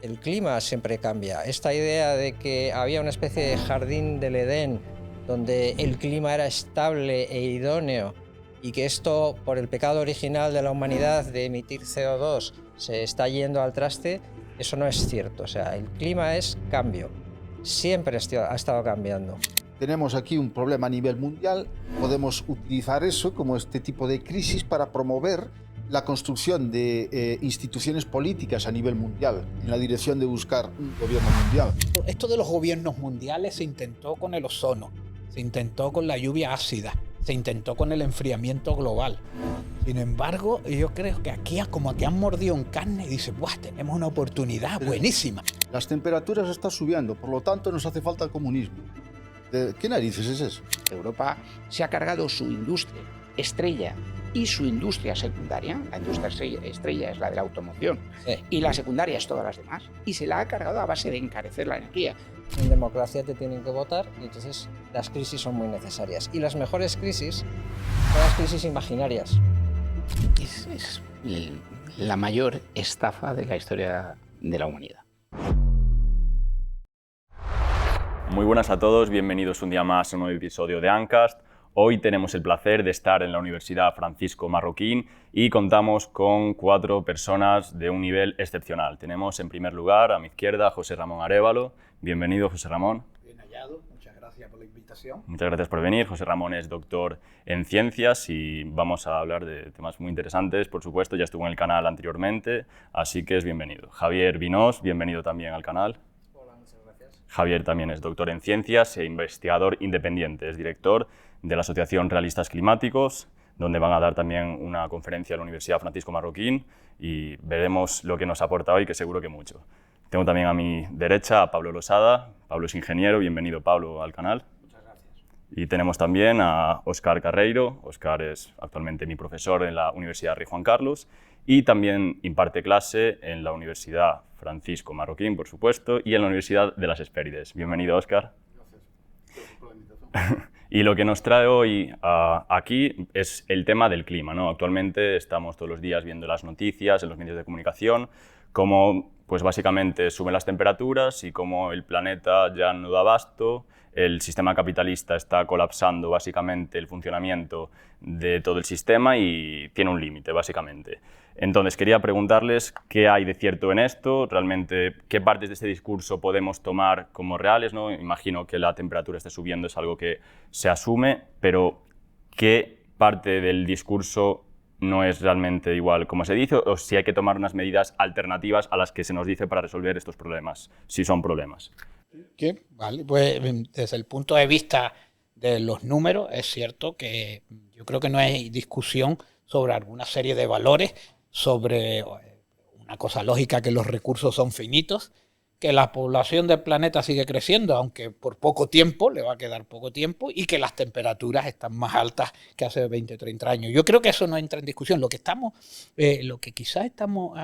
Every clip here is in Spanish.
El clima siempre cambia. Esta idea de que había una especie de jardín del Edén donde el clima era estable e idóneo y que esto, por el pecado original de la humanidad de emitir CO2, se está yendo al traste, eso no es cierto. O sea, el clima es cambio. Siempre ha estado cambiando. Tenemos aquí un problema a nivel mundial, podemos utilizar eso como este tipo de crisis para promover la construcción de instituciones políticas a nivel mundial, en la dirección de buscar un gobierno mundial. Esto de los gobiernos mundiales se intentó con el ozono, se intentó con la lluvia ácida, se intentó con el enfriamiento global. Sin embargo, yo creo que aquí, como que han mordido en carne y dicen, ¡buah! Tenemos una oportunidad buenísima. Las temperaturas están subiendo, por lo tanto nos hace falta el comunismo. ¿Qué narices es eso? Europa se ha cargado su industria estrella y su industria secundaria. La industria estrella es la de la automoción, sí, y la secundaria es todas las demás, y se la ha cargado a base de encarecer la energía. En democracia te tienen que votar y entonces las crisis son muy necesarias. Y las mejores crisis son las crisis imaginarias. Es la mayor estafa de la historia de la humanidad. Muy buenas a todos, bienvenidos un día más a un nuevo episodio de Ancast. Hoy tenemos el placer de estar en la Universidad Francisco Marroquín y contamos con 4 personas de un nivel excepcional. Tenemos en primer lugar a mi izquierda a José Ramón Arévalo. Bienvenido, José Ramón. Bien hallado, muchas gracias por la invitación. Muchas gracias por venir. José Ramón es doctor en ciencias y vamos a hablar de temas muy interesantes. Por supuesto, ya estuvo en el canal anteriormente, así que es bienvenido. Javier Vinós, bienvenido también al canal. Javier también es doctor en ciencias e investigador independiente, es director de la Asociación Realistas Climáticos, donde van a dar también una conferencia en la Universidad Francisco Marroquín y veremos lo que nos aporta hoy, que seguro que mucho. Tengo también a mi derecha a Pablo Losada. Pablo es ingeniero, bienvenido Pablo al canal. Muchas gracias. Y tenemos también a Óscar Carreiro. Óscar es actualmente mi profesor en la Universidad Rey Juan Carlos y también imparte clase en la Universidad Francisco Marroquín, por supuesto, y en la Universidad de las Hespérides. Bienvenido, Óscar. Gracias por la invitación. Y lo que nos trae hoy aquí es el tema del clima, ¿no? Actualmente estamos todos los días viendo las noticias en los medios de comunicación, cómo pues básicamente suben las temperaturas y cómo el planeta ya no da abasto, el sistema capitalista está colapsando básicamente el funcionamiento de todo el sistema y tiene un límite, básicamente. Entonces, quería preguntarles qué hay de cierto en esto, realmente qué partes de este discurso podemos tomar como reales, ¿no? Imagino que la temperatura esté subiendo, es algo que se asume, pero qué parte del discurso no es realmente igual como se dice, o si hay que tomar unas medidas alternativas a las que se nos dice para resolver estos problemas, si son problemas. ¿Qué? Vale, pues desde el punto de vista de los números, es cierto que yo creo que no hay discusión sobre alguna serie de valores, sobre una cosa lógica, que los recursos son finitos, que la población del planeta sigue creciendo, aunque por poco tiempo, le va a quedar poco tiempo, y que las temperaturas están más altas que hace 20 o 30 años. Yo creo que eso no entra en discusión. Lo que quizás estamos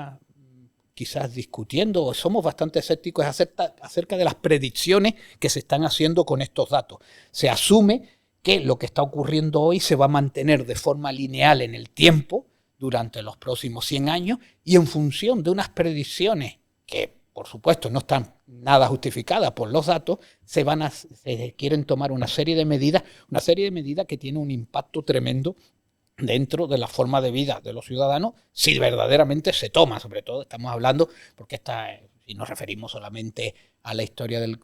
quizás discutiendo, o somos bastante escépticos, es acerca de las predicciones que se están haciendo con estos datos. Se asume que lo que está ocurriendo hoy se va a mantener de forma lineal en el tiempo durante los próximos 100 años y en función de unas predicciones que, por supuesto, no están nada justificadas por los datos, se quieren tomar una serie de medidas que tienen un impacto tremendo dentro de la forma de vida de los ciudadanos, si verdaderamente se toma. Sobre todo estamos hablando, porque si nos referimos solamente a la historia del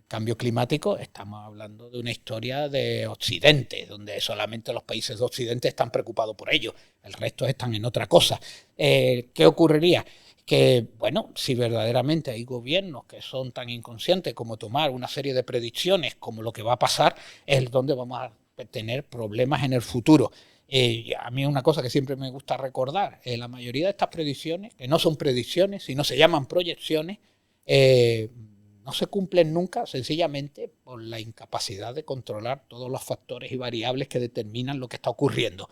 cambio climático, estamos hablando de una historia de Occidente, donde solamente los países de Occidente están preocupados por ello, el resto están en otra cosa. ¿Qué ocurriría? Que, bueno, si verdaderamente hay gobiernos que son tan inconscientes como tomar una serie de predicciones como lo que va a pasar, es donde vamos a tener problemas en el futuro. A mí una cosa que siempre me gusta recordar, la mayoría de estas predicciones, que no son predicciones, sino se llaman proyecciones, no se cumplen nunca, sencillamente por la incapacidad de controlar todos los factores y variables que determinan lo que está ocurriendo.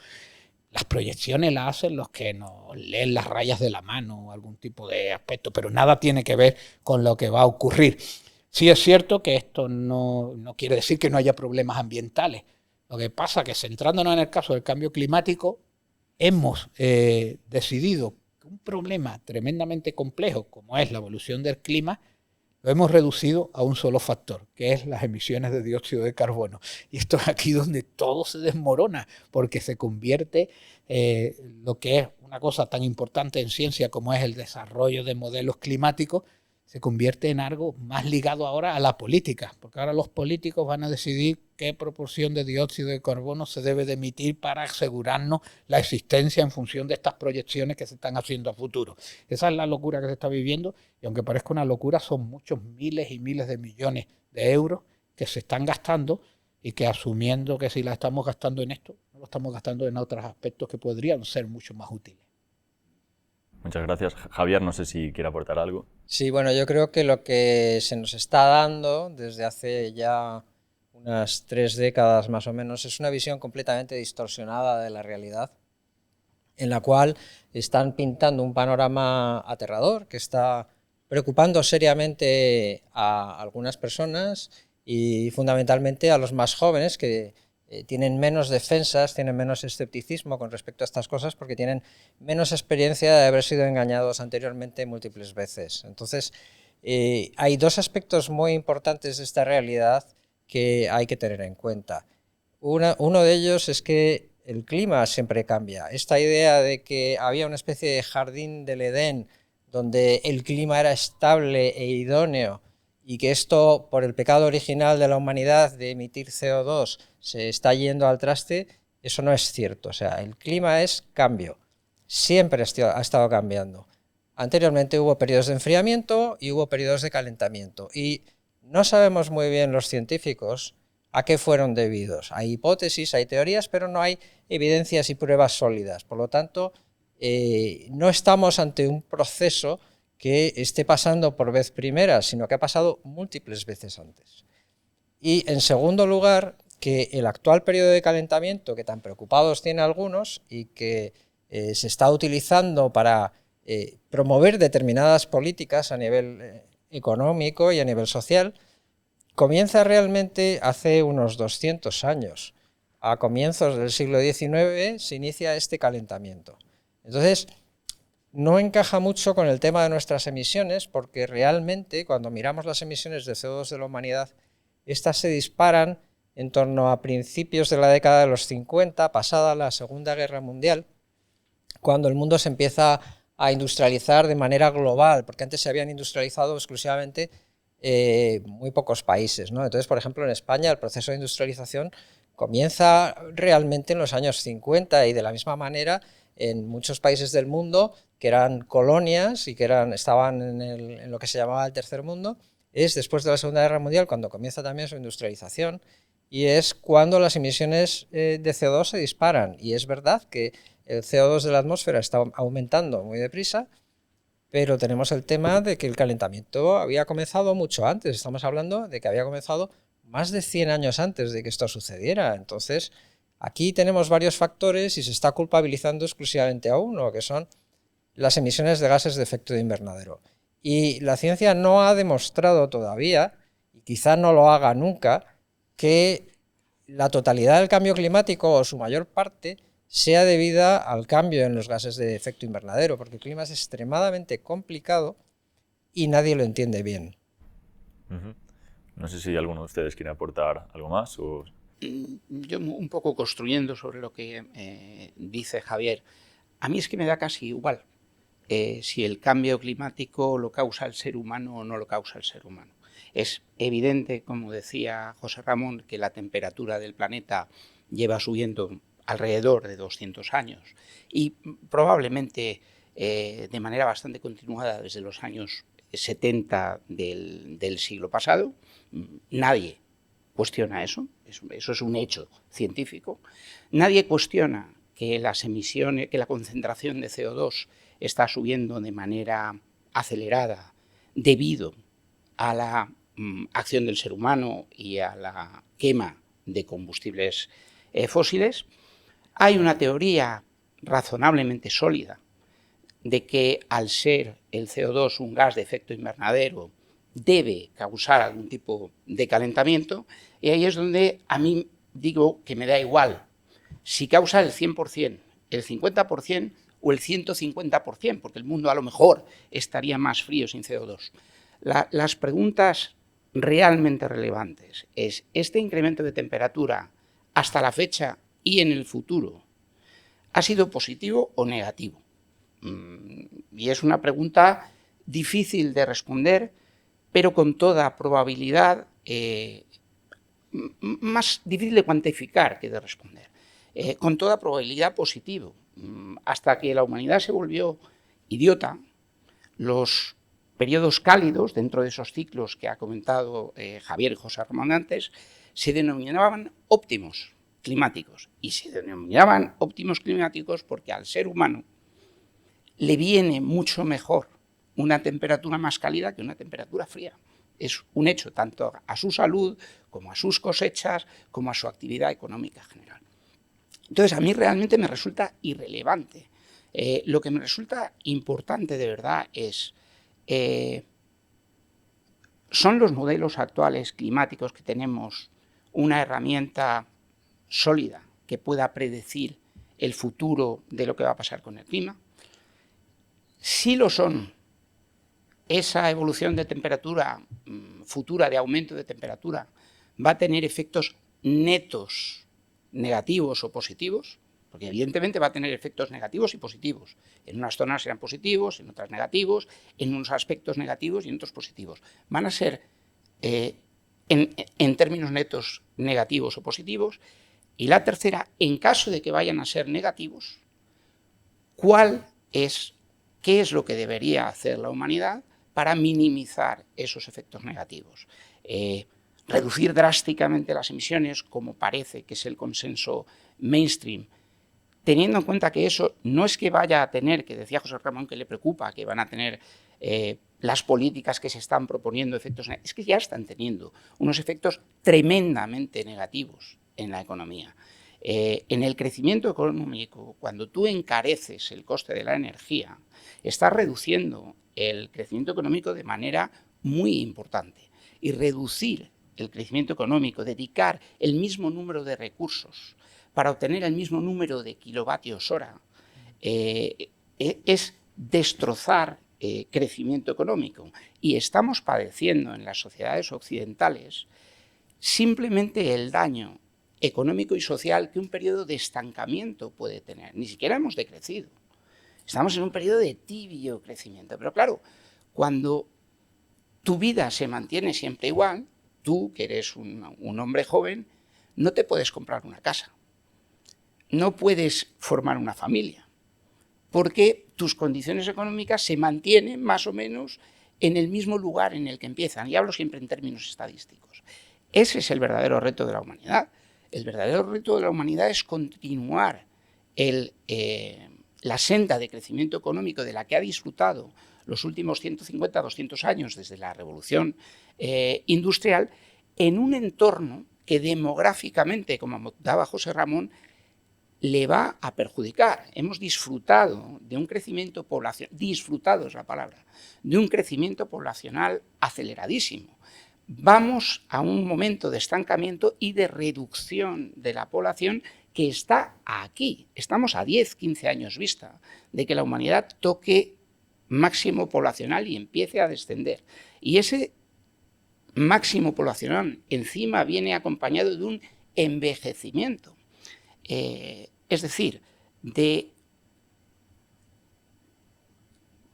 Las proyecciones las hacen los que nos leen las rayas de la mano o algún tipo de aspecto, pero nada tiene que ver con lo que va a ocurrir. Sí es cierto que esto no quiere decir que no haya problemas ambientales. Lo que pasa es que, centrándonos en el caso del cambio climático, hemos decidido un problema tremendamente complejo como es la evolución del clima lo hemos reducido a un solo factor, que es las emisiones de dióxido de carbono. Y esto es aquí donde todo se desmorona, porque se convierte lo que es una cosa tan importante en ciencia como es el desarrollo de modelos climáticos, se convierte en algo más ligado ahora a la política, porque ahora los políticos van a decidir qué proporción de dióxido de carbono se debe de emitir para asegurarnos la existencia en función de estas proyecciones que se están haciendo a futuro. Esa es la locura que se está viviendo, y aunque parezca una locura, son muchos miles y miles de millones de euros que se están gastando y que, asumiendo que si la estamos gastando en esto, no lo estamos gastando en otros aspectos que podrían ser mucho más útiles. Muchas gracias. Javier, no sé si quiere aportar algo. Sí, bueno, yo creo que lo que se nos está dando desde hace ya unas 3 décadas más o menos es una visión completamente distorsionada de la realidad, en la cual están pintando un panorama aterrador que está preocupando seriamente a algunas personas y fundamentalmente a los más jóvenes que tienen menos defensas, tienen menos escepticismo con respecto a estas cosas porque tienen menos experiencia de haber sido engañados anteriormente múltiples veces. Entonces, hay dos aspectos muy importantes de esta realidad que hay que tener en cuenta. Uno de ellos es que el clima siempre cambia. Esta idea de que había una especie de jardín del Edén donde el clima era estable e idóneo y que esto, por el pecado original de la humanidad de emitir CO2, se está yendo al traste, eso no es cierto. O sea, el clima es cambio. Siempre ha estado cambiando. Anteriormente hubo periodos de enfriamiento y hubo periodos de calentamiento. Y no sabemos muy bien los científicos a qué fueron debidos. Hay hipótesis, hay teorías, pero no hay evidencias y pruebas sólidas. Por lo tanto, no estamos ante un proceso que esté pasando por vez primera, sino que ha pasado múltiples veces antes. Y en segundo lugar, que el actual periodo de calentamiento, que tan preocupados tiene algunos y que se está utilizando para promover determinadas políticas a nivel económico y a nivel social, comienza realmente hace unos 200 años. A comienzos del siglo XIX se inicia este calentamiento. Entonces, no encaja mucho con el tema de nuestras emisiones, porque realmente cuando miramos las emisiones de CO2 de la humanidad, estas se disparan en torno a principios de la década de los 50, pasada la Segunda Guerra Mundial, cuando el mundo se empieza a industrializar de manera global, porque antes se habían industrializado exclusivamente muy pocos países, ¿no? Entonces, por ejemplo, en España el proceso de industrialización comienza realmente en los años 50 y de la misma manera en muchos países del mundo que eran colonias y que estaban en lo que se llamaba el tercer mundo, es después de la Segunda Guerra Mundial cuando comienza también su industrialización y es cuando las emisiones de CO2 se disparan. Y es verdad que el CO2 de la atmósfera está aumentando muy deprisa, pero tenemos el tema de que el calentamiento había comenzado mucho antes. Estamos hablando de que había comenzado más de 100 años antes de que esto sucediera. Entonces, aquí tenemos varios factores y se está culpabilizando exclusivamente a uno, que son las emisiones de gases de efecto de invernadero. Y la ciencia no ha demostrado todavía, y quizá no lo haga nunca, que la totalidad del cambio climático o su mayor parte sea debida al cambio en los gases de efecto invernadero, porque el clima es extremadamente complicado y nadie lo entiende bien. No sé si alguno de ustedes quiere aportar algo más. O... Yo un poco construyendo sobre lo que dice Javier, a mí es que me da casi igual si el cambio climático lo causa el ser humano o no lo causa el ser humano. Es evidente, como decía José Ramón, que la temperatura del planeta lleva subiendo alrededor de 200 años y probablemente de manera bastante continuada desde los años 70 del siglo pasado. Nadie cuestiona eso es un hecho científico. Nadie cuestiona que las emisiones, que la concentración de CO2 está subiendo de manera acelerada debido a la acción del ser humano y a la quema de combustibles fósiles. Hay una teoría razonablemente sólida de que al ser el CO2 un gas de efecto invernadero debe causar algún tipo de calentamiento, y ahí es donde a mí digo que me da igual si causa el 100%, el 50% o el 150%, porque el mundo a lo mejor estaría más frío sin CO2. Las preguntas realmente relevantes es, ¿este incremento de temperatura hasta la fecha y en el futuro ha sido positivo o negativo? Y es una pregunta difícil de responder, pero con toda probabilidad más difícil de cuantificar que de responder. Con toda probabilidad positivo. Hasta que la humanidad se volvió idiota, los periodos cálidos, dentro de esos ciclos que ha comentado Javier y José Ramón antes, se denominaban óptimos climáticos. Y se denominaban óptimos climáticos porque al ser humano le viene mucho mejor una temperatura más cálida que una temperatura fría. Es un hecho, tanto a su salud, como a sus cosechas, como a su actividad económica general. Entonces, a mí realmente me resulta irrelevante. Lo que me resulta importante de verdad es, ¿son los modelos actuales climáticos que tenemos una herramienta sólida que pueda predecir el futuro de lo que va a pasar con el clima? Si lo son, esa evolución de temperatura futura, de aumento de temperatura, va a tener efectos netos negativos o positivos, porque evidentemente va a tener efectos negativos y positivos. En unas zonas serán positivos, en otras negativos, en unos aspectos negativos y en otros positivos. Van a ser, en términos netos, negativos o positivos. Y la tercera, en caso de que vayan a ser negativos, ¿qué es lo que debería hacer la humanidad para minimizar esos efectos negativos? Reducir drásticamente las emisiones, como parece que es el consenso mainstream, teniendo en cuenta que eso no es que vaya a tener, que decía José Ramón que le preocupa, que van a tener las políticas que se están proponiendo efectos negativos, es que ya están teniendo unos efectos tremendamente negativos en la economía. En el crecimiento económico, cuando tú encareces el coste de la energía, estás reduciendo el crecimiento económico de manera muy importante. Y reducir el crecimiento económico, dedicar el mismo número de recursos para obtener el mismo número de kilovatios hora, es destrozar crecimiento económico. Y estamos padeciendo en las sociedades occidentales simplemente el daño económico y social que un periodo de estancamiento puede tener. Ni siquiera hemos decrecido. Estamos en un periodo de tibio crecimiento. Pero claro, cuando tu vida se mantiene siempre igual, tú, que eres un hombre joven, no te puedes comprar una casa. No puedes formar una familia, porque tus condiciones económicas se mantienen más o menos en el mismo lugar en el que empiezan. Y hablo siempre en términos estadísticos. Ese es el verdadero reto de la humanidad. El verdadero reto de la humanidad es continuar la senda de crecimiento económico de la que ha disfrutado los últimos 150, 200 años desde la revolución industrial, en un entorno que demográficamente, como apuntaba José Ramón, le va a perjudicar. Hemos disfrutado de un crecimiento poblacional, disfrutado es la palabra, de un crecimiento poblacional aceleradísimo. Vamos a un momento de estancamiento y de reducción de la población que está aquí. Estamos a 10, 15 años vista de que la humanidad toque máximo poblacional y empiece a descender. Y ese máximo poblacional encima viene acompañado de un envejecimiento. Es decir, de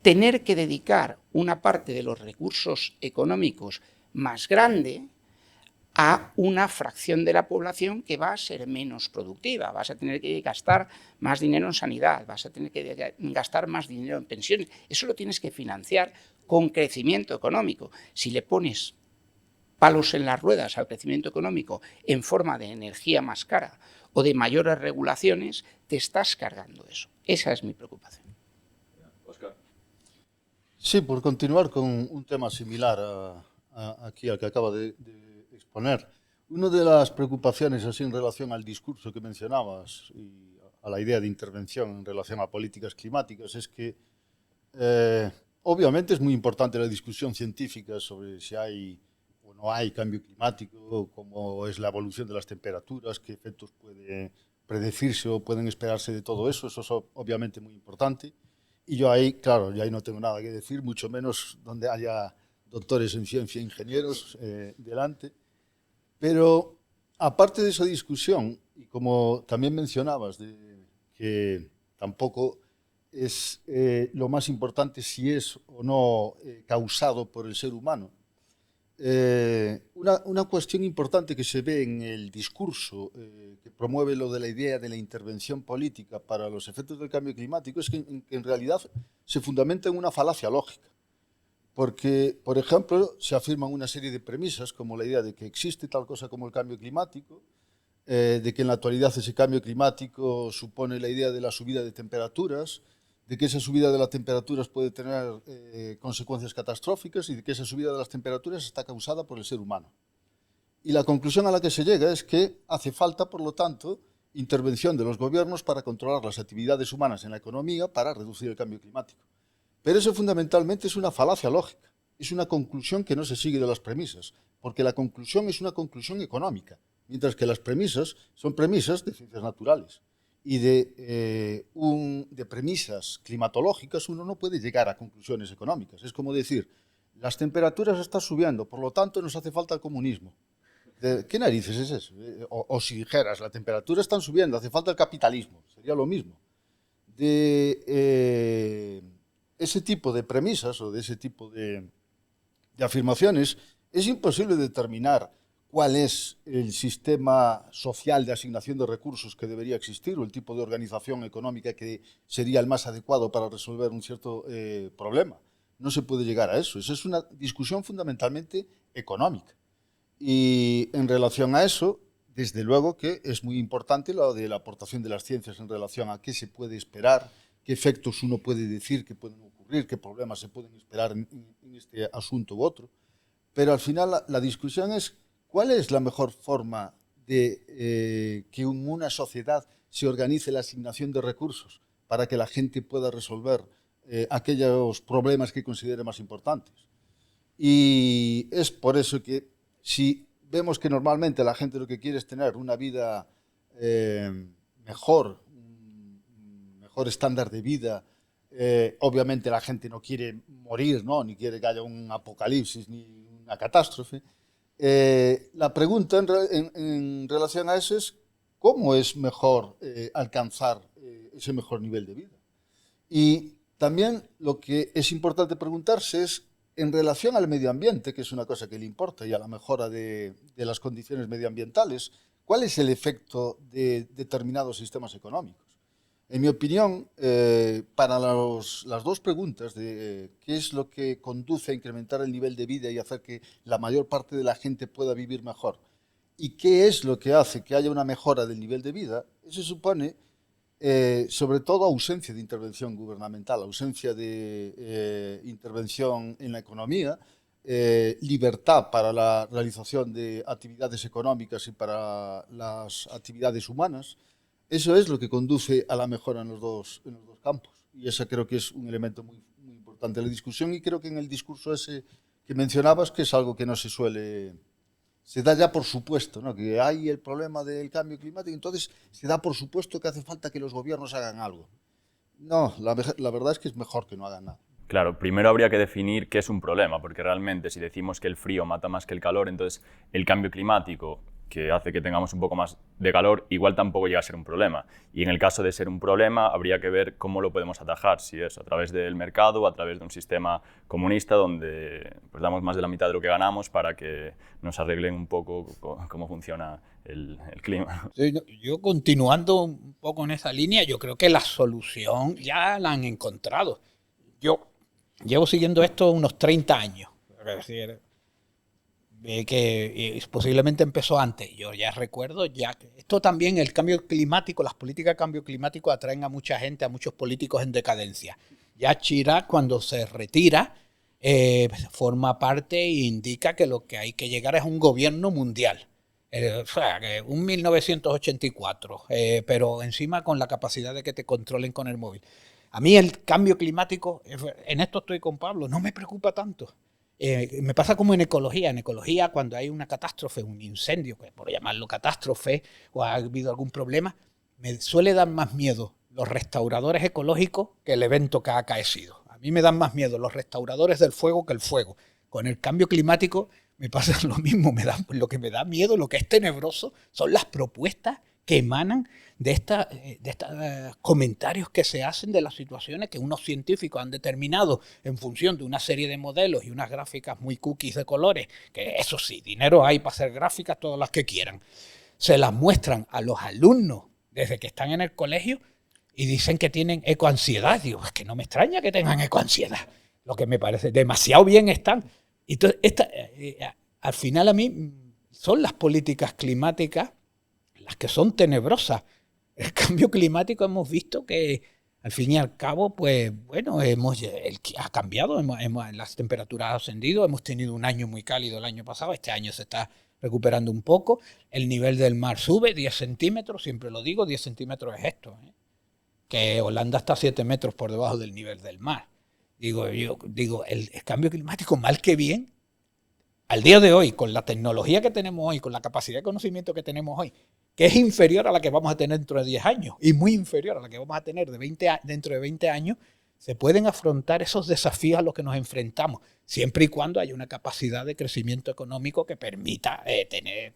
tener que dedicar una parte de los recursos económicos más grande a una fracción de la población que va a ser menos productiva. Vas a tener que gastar más dinero en sanidad, vas a tener que gastar más dinero en pensiones. Eso lo tienes que financiar con crecimiento económico. Si le pones palos en las ruedas al crecimiento económico en forma de energía más cara o de mayores regulaciones, te estás cargando eso. Esa es mi preocupación. Óscar. Sí, por continuar con un tema similar aquí al que acaba de exponer. Una de las preocupaciones así en relación al discurso que mencionabas y a la idea de intervención en relación a políticas climáticas es que obviamente es muy importante la discusión científica sobre si hay o no hay cambio climático, cómo es la evolución de las temperaturas, qué efectos puede predecirse o pueden esperarse de todo eso. Eso es obviamente muy importante. Y yo ahí, claro, yo ahí no tengo nada que decir, mucho menos donde haya doctores en ciencia, ingenieros delante. Pero aparte de esa discusión, y como también mencionabas, que tampoco es lo más importante si es o no causado por el ser humano, una cuestión importante que se ve en el discurso que promueve lo de la idea de la intervención política para los efectos del cambio climático es que en realidad se fundamenta en una falacia lógica. Porque, por ejemplo, se afirman una serie de premisas como la idea de que existe tal cosa como el cambio climático, de que en la actualidad ese cambio climático supone la idea de la subida de temperaturas, de que esa subida de las temperaturas puede tener consecuencias catastróficas y de que esa subida de las temperaturas está causada por el ser humano. Y la conclusión a la que se llega es que hace falta, por lo tanto, intervención de los gobiernos para controlar las actividades humanas en la economía para reducir el cambio climático. Pero eso fundamentalmente es una falacia lógica, es una conclusión que no se sigue de las premisas, porque la conclusión es una conclusión económica, mientras que las premisas son premisas de ciencias naturales. Y de premisas climatológicas uno no puede llegar a conclusiones económicas. Es como decir, las temperaturas están subiendo, por lo tanto nos hace falta el comunismo. ¿Qué narices es eso? O si dijeras, las temperaturas están subiendo, hace falta el capitalismo, sería lo mismo. Ese tipo de premisas o de ese tipo de afirmaciones es imposible determinar cuál es el sistema social de asignación de recursos que debería existir o el tipo de organización económica que sería el más adecuado para resolver un cierto problema. No se puede llegar a eso. Esa es una discusión fundamentalmente económica. Y en relación a eso, desde luego que es muy importante lo de la aportación de las ciencias en relación a qué se puede esperar, qué efectos uno puede decir que pueden ocurrir, qué problemas se pueden esperar en este asunto u otro. Pero al final la discusión es ¿cuál es la mejor forma de que en una sociedad se organice la asignación de recursos para que la gente pueda resolver aquellos problemas que considere más importantes? Y es por eso que si vemos que normalmente la gente lo que quiere es tener una vida mejor, un mejor estándar de vida, obviamente la gente no quiere morir, ¿no? Ni quiere que haya un apocalipsis ni una catástrofe. La pregunta en relación a eso es cómo es mejor alcanzar ese mejor nivel de vida. Y también lo que es importante preguntarse es en relación al medio ambiente, que es una cosa que le importa, y a la mejora de las condiciones medioambientales, ¿cuál es el efecto de determinados sistemas económicos? En mi opinión, para las dos preguntas de qué es lo que conduce a incrementar el nivel de vida y hacer que la mayor parte de la gente pueda vivir mejor, y qué es lo que hace que haya una mejora del nivel de vida, eso supone sobre todo ausencia de intervención gubernamental, ausencia de intervención en la economía, libertad para la realización de actividades económicas y para las actividades humanas. Eso es lo que conduce a la mejora en los dos campos. Y ese creo que es un elemento muy, muy importante de la discusión, y creo que en el discurso ese que mencionabas, que es algo que no se suele... Se da ya por supuesto, ¿no? Que hay el problema del cambio climático, entonces se da por supuesto que hace falta que los gobiernos hagan algo. No, la verdad es que es mejor que no hagan nada. Claro, primero habría que definir qué es un problema, porque realmente si decimos que el frío mata más que el calor, entonces el cambio climático, que hace que tengamos un poco más de calor, igual tampoco llega a ser un problema. Y en el caso de ser un problema, habría que ver cómo lo podemos atajar, si es a través del mercado o a través de un sistema comunista donde pues, damos más de la mitad de lo que ganamos para que nos arreglen un poco cómo funciona el clima. Sí, yo continuando un poco en esa línea, yo creo que la solución ya la han encontrado. Yo llevo siguiendo esto unos 30 años, es decir, que posiblemente empezó antes. Yo ya recuerdo, ya que esto también, el cambio climático, las políticas de cambio climático atraen a mucha gente, a muchos políticos en decadencia. Ya Chirac, cuando se retira, forma parte e indica que lo que hay que llegar es un gobierno mundial. O sea, que un 1984, pero encima con la capacidad de que te controlen con el móvil. A mí el cambio climático, en esto estoy con Pablo, no me preocupa tanto. Me pasa como en ecología. En ecología, cuando hay una catástrofe, un incendio, por llamarlo catástrofe, o ha habido algún problema, me suele dar más miedo los restauradores ecológicos que el evento que ha acaecido. A mí me dan más miedo los restauradores del fuego que el fuego. Con el cambio climático me pasa lo mismo. Lo que me da miedo, lo que es tenebroso, son las propuestas que emanan de estos comentarios que se hacen de las situaciones que unos científicos han determinado en función de una serie de modelos y unas gráficas muy cookies de colores, que eso sí, dinero hay para hacer gráficas todas las que quieran. Se las muestran a los alumnos desde que están en el colegio y dicen que tienen ecoansiedad. Digo, es que no me extraña que tengan ecoansiedad. Lo que me parece, demasiado bien están. Entonces, al final a mí son las políticas climáticas las que son tenebrosas. El cambio climático hemos visto que al fin y al cabo, pues bueno, ha cambiado, las temperaturas han ascendido, hemos tenido un año muy cálido el año pasado, este año se está recuperando un poco, el nivel del mar sube 10 centímetros, siempre lo digo, 10 centímetros es esto, que Holanda está 7 metros por debajo del nivel del mar. Digo, el cambio climático, mal que bien, al día de hoy, con la tecnología que tenemos hoy, con la capacidad de conocimiento que tenemos hoy, que es inferior a la que vamos a tener dentro de 10 años y muy inferior a la que vamos a tener dentro de 20 años, se pueden afrontar esos desafíos a los que nos enfrentamos, siempre y cuando haya una capacidad de crecimiento económico que permita tener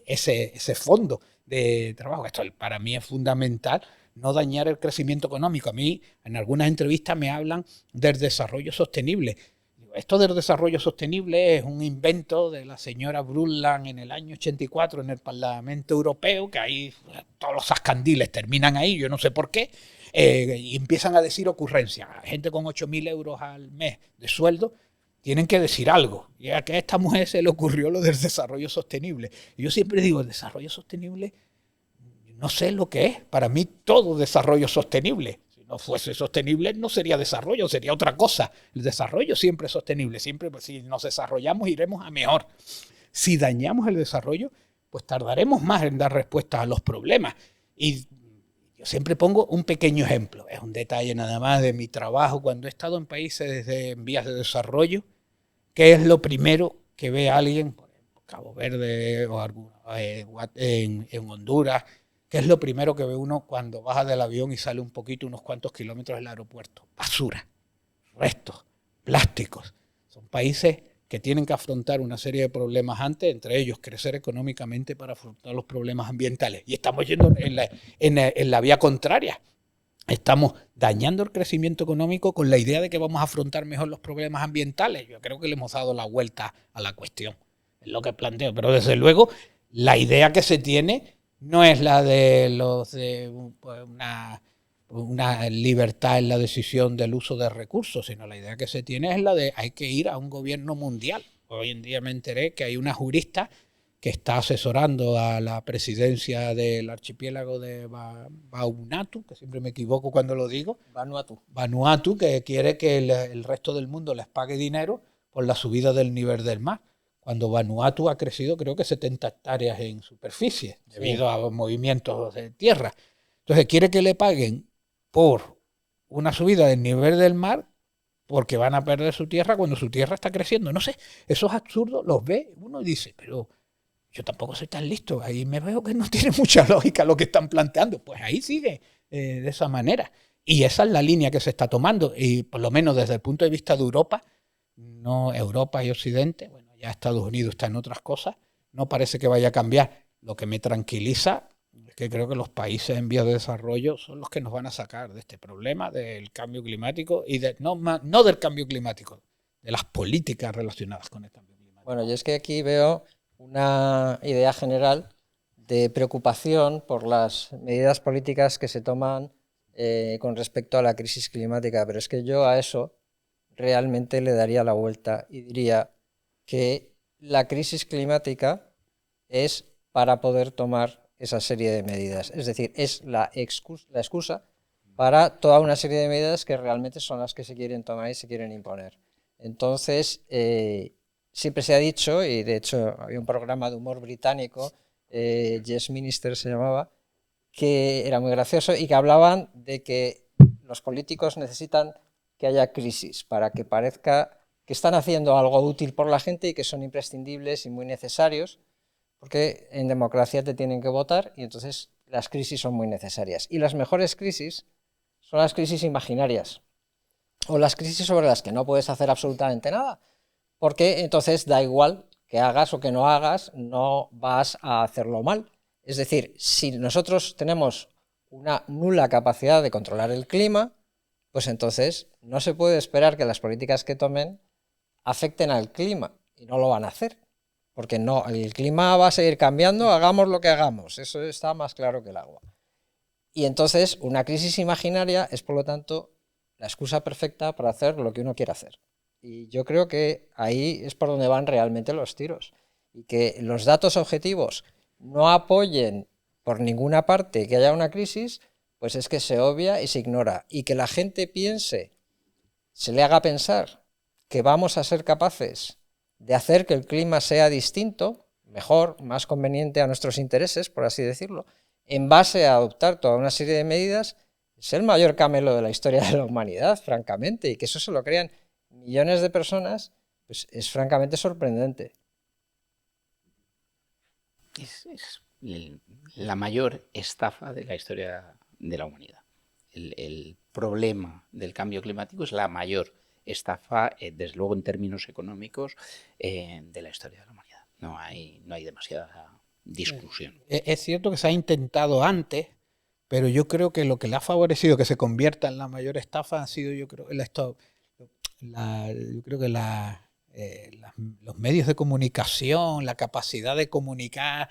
ese fondo de trabajo. Esto para mí es fundamental, no dañar el crecimiento económico. A mí, en algunas entrevistas me hablan del desarrollo sostenible. Esto del desarrollo sostenible es un invento de la señora Brundtland en el año 84 en el Parlamento Europeo, que ahí todos los ascandiles terminan ahí, yo no sé por qué, y empiezan a decir ocurrencias. Gente con 8.000 euros al mes de sueldo tienen que decir algo. Y a que a esta mujer se le ocurrió lo del desarrollo sostenible. Y yo siempre digo, el desarrollo sostenible, no sé lo que es. Para mí todo desarrollo sostenible. No fuese sostenible, no sería desarrollo, sería otra cosa. El desarrollo siempre es sostenible, siempre, pues, si nos desarrollamos iremos a mejor. Si dañamos el desarrollo, pues tardaremos más en dar respuestas a los problemas. Y yo siempre pongo un pequeño ejemplo, es un detalle nada más de mi trabajo. Cuando he estado en países en vías de desarrollo, ¿qué es lo primero que ve alguien, por ejemplo, Cabo Verde o en Honduras? ¿Qué es lo primero que ve uno cuando baja del avión y sale un poquito, unos cuantos kilómetros del aeropuerto? Basura, restos, plásticos. Son países que tienen que afrontar una serie de problemas antes, entre ellos crecer económicamente para afrontar los problemas ambientales. Y estamos yendo en la vía contraria. Estamos dañando el crecimiento económico con la idea de que vamos a afrontar mejor los problemas ambientales. Yo creo que le hemos dado la vuelta a la cuestión. Es lo que planteo. Pero desde luego, la idea que se tiene no es la de una libertad en la decisión del uso de recursos, sino la idea que se tiene es la de hay que ir a un gobierno mundial. Hoy en día me enteré que hay una jurista que está asesorando a la presidencia del archipiélago de Vanuatu, que siempre me equivoco cuando lo digo, Vanuatu, que quiere que el resto del mundo les pague dinero por la subida del nivel del mar. Cuando Vanuatu ha crecido creo que 70 hectáreas en superficie, debido a movimientos de tierra. Entonces quiere que le paguen por una subida del nivel del mar porque van a perder su tierra cuando su tierra está creciendo. No sé, esos absurdos los ve uno y dice, pero yo tampoco soy tan listo. Ahí me veo que no tiene mucha lógica lo que están planteando. Pues ahí sigue de esa manera. Y esa es la línea que se está tomando. Y por lo menos desde el punto de vista de Europa, no Europa y Occidente, bueno, ya Estados Unidos está en otras cosas, no parece que vaya a cambiar. Lo que me tranquiliza es que creo que los países en vías de desarrollo son los que nos van a sacar de este problema del cambio climático y no del cambio climático, de las políticas relacionadas con el cambio climático. Bueno, yo es que aquí veo una idea general de preocupación por las medidas políticas que se toman con respecto a la crisis climática, pero es que yo a eso realmente le daría la vuelta y diría que la crisis climática es para poder tomar esa serie de medidas. Es decir, es la excusa para toda una serie de medidas que realmente son las que se quieren tomar y se quieren imponer. Entonces, siempre se ha dicho, y de hecho había un programa de humor británico, Yes Minister se llamaba, que era muy gracioso y que hablaban de que los políticos necesitan que haya crisis para que parezca que están haciendo algo útil por la gente y que son imprescindibles y muy necesarios, porque en democracia te tienen que votar y entonces las crisis son muy necesarias. Y las mejores crisis son las crisis imaginarias, o las crisis sobre las que no puedes hacer absolutamente nada, porque entonces da igual que hagas o que no hagas, no vas a hacerlo mal. Es decir, si nosotros tenemos una nula capacidad de controlar el clima, pues entonces no se puede esperar que las políticas que tomen afecten al clima, y no lo van a hacer, porque no, el clima va a seguir cambiando, hagamos lo que hagamos, eso está más claro que el agua. Y entonces una crisis imaginaria es, por lo tanto, la excusa perfecta para hacer lo que uno quiere hacer. Y yo creo que ahí es por donde van realmente los tiros. Y que los datos objetivos no apoyen por ninguna parte que haya una crisis, pues es que se obvia y se ignora. Y que la gente piense, se le haga pensar que vamos a ser capaces de hacer que el clima sea distinto, mejor, más conveniente a nuestros intereses, por así decirlo, en base a adoptar toda una serie de medidas, es el mayor camelo de la historia de la humanidad, francamente, y que eso se lo crean millones de personas, pues es francamente sorprendente. Es la mayor estafa de la historia de la humanidad. El problema del cambio climático es la mayor estafa, desde luego en términos económicos, de la historia de la humanidad. No hay demasiada discusión. Es cierto que se ha intentado antes, pero yo creo que lo que le ha favorecido que se convierta en la mayor estafa ha sido, yo creo que los medios de comunicación, la capacidad de comunicar,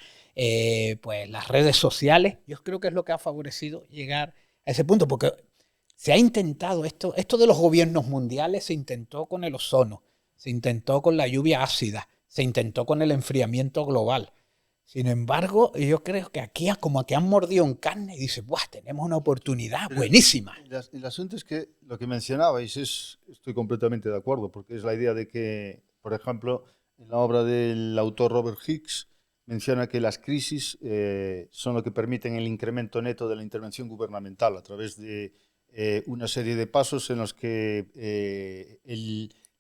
pues las redes sociales, yo creo que es lo que ha favorecido llegar a ese punto, porque se ha intentado esto de los gobiernos mundiales, se intentó con el ozono, se intentó con la lluvia ácida, se intentó con el enfriamiento global. Sin embargo, yo creo que aquí como que han mordido en carne y dicen, ¡buah! Tenemos una oportunidad buenísima. El asunto es que lo que mencionabais estoy completamente de acuerdo, porque es la idea de que, por ejemplo, en la obra del autor Robert Hicks, menciona que las crisis son lo que permiten el incremento neto de la intervención gubernamental a través de una serie de pasos en los que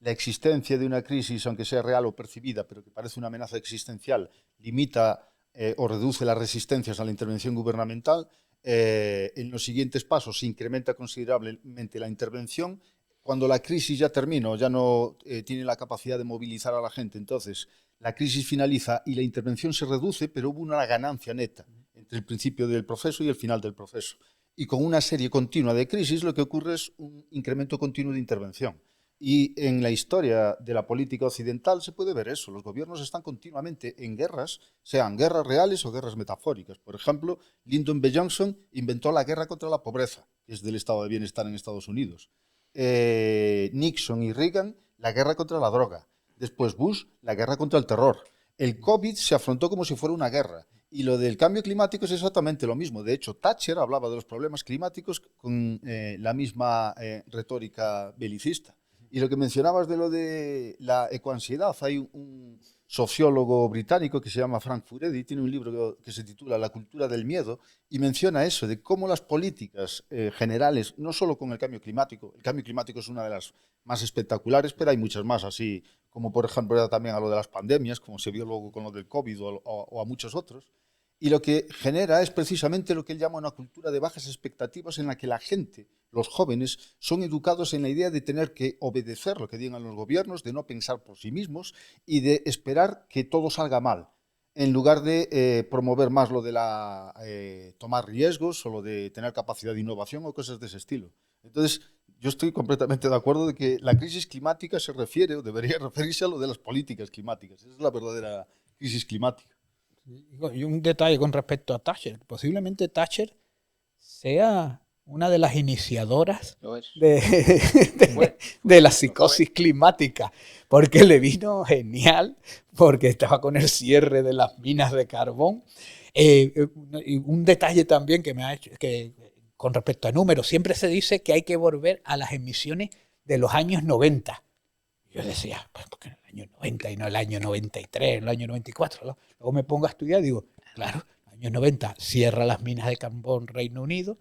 la existencia de una crisis, aunque sea real o percibida, pero que parece una amenaza existencial, limita o reduce las resistencias a la intervención gubernamental. En los siguientes pasos se incrementa considerablemente la intervención. Cuando la crisis ya termina o ya no tiene la capacidad de movilizar a la gente, entonces la crisis finaliza y la intervención se reduce, pero hubo una ganancia neta entre el principio del proceso y el final del proceso. Y con una serie continua de crisis lo que ocurre es un incremento continuo de intervención. Y en la historia de la política occidental se puede ver eso. Los gobiernos están continuamente en guerras, sean guerras reales o guerras metafóricas. Por ejemplo, Lyndon B. Johnson inventó la guerra contra la pobreza, que es del estado de bienestar en Estados Unidos. Nixon y Reagan, la guerra contra la droga. Después Bush, la guerra contra el terror. El COVID se afrontó como si fuera una guerra. Y lo del cambio climático es exactamente lo mismo. De hecho, Thatcher hablaba de los problemas climáticos con la misma retórica belicista. Y lo que mencionabas de lo de la ecoansiedad, hay un sociólogo británico que se llama Frank Furedi, tiene un libro que se titula La cultura del miedo, y menciona eso, de cómo las políticas generales, no solo con el cambio climático es una de las más espectaculares, pero hay muchas más, así como por ejemplo también a lo de las pandemias, como se vio luego con lo del COVID o a muchos otros. Y lo que genera es precisamente lo que él llama una cultura de bajas expectativas en la que la gente, los jóvenes, son educados en la idea de tener que obedecer lo que digan los gobiernos, de no pensar por sí mismos y de esperar que todo salga mal, en lugar de promover más lo de tomar riesgos o lo de tener capacidad de innovación o cosas de ese estilo. Entonces, yo estoy completamente de acuerdo de que la crisis climática se refiere o debería referirse a lo de las políticas climáticas. Esa es la verdadera crisis climática. Y un detalle con respecto a Thatcher. Posiblemente Thatcher sea una de las iniciadoras de la psicosis climática, porque le vino genial, porque estaba con el cierre de las minas de carbón. Y un detalle también que me ha hecho, que con respecto a números, siempre se dice que hay que volver a las emisiones de los años 90. Yo decía, pues ¿por qué en el año 90 y no el año 93, el año 94? ¿No? Luego me pongo a estudiar y digo, claro, el año 90 cierra las minas de carbón Reino Unido,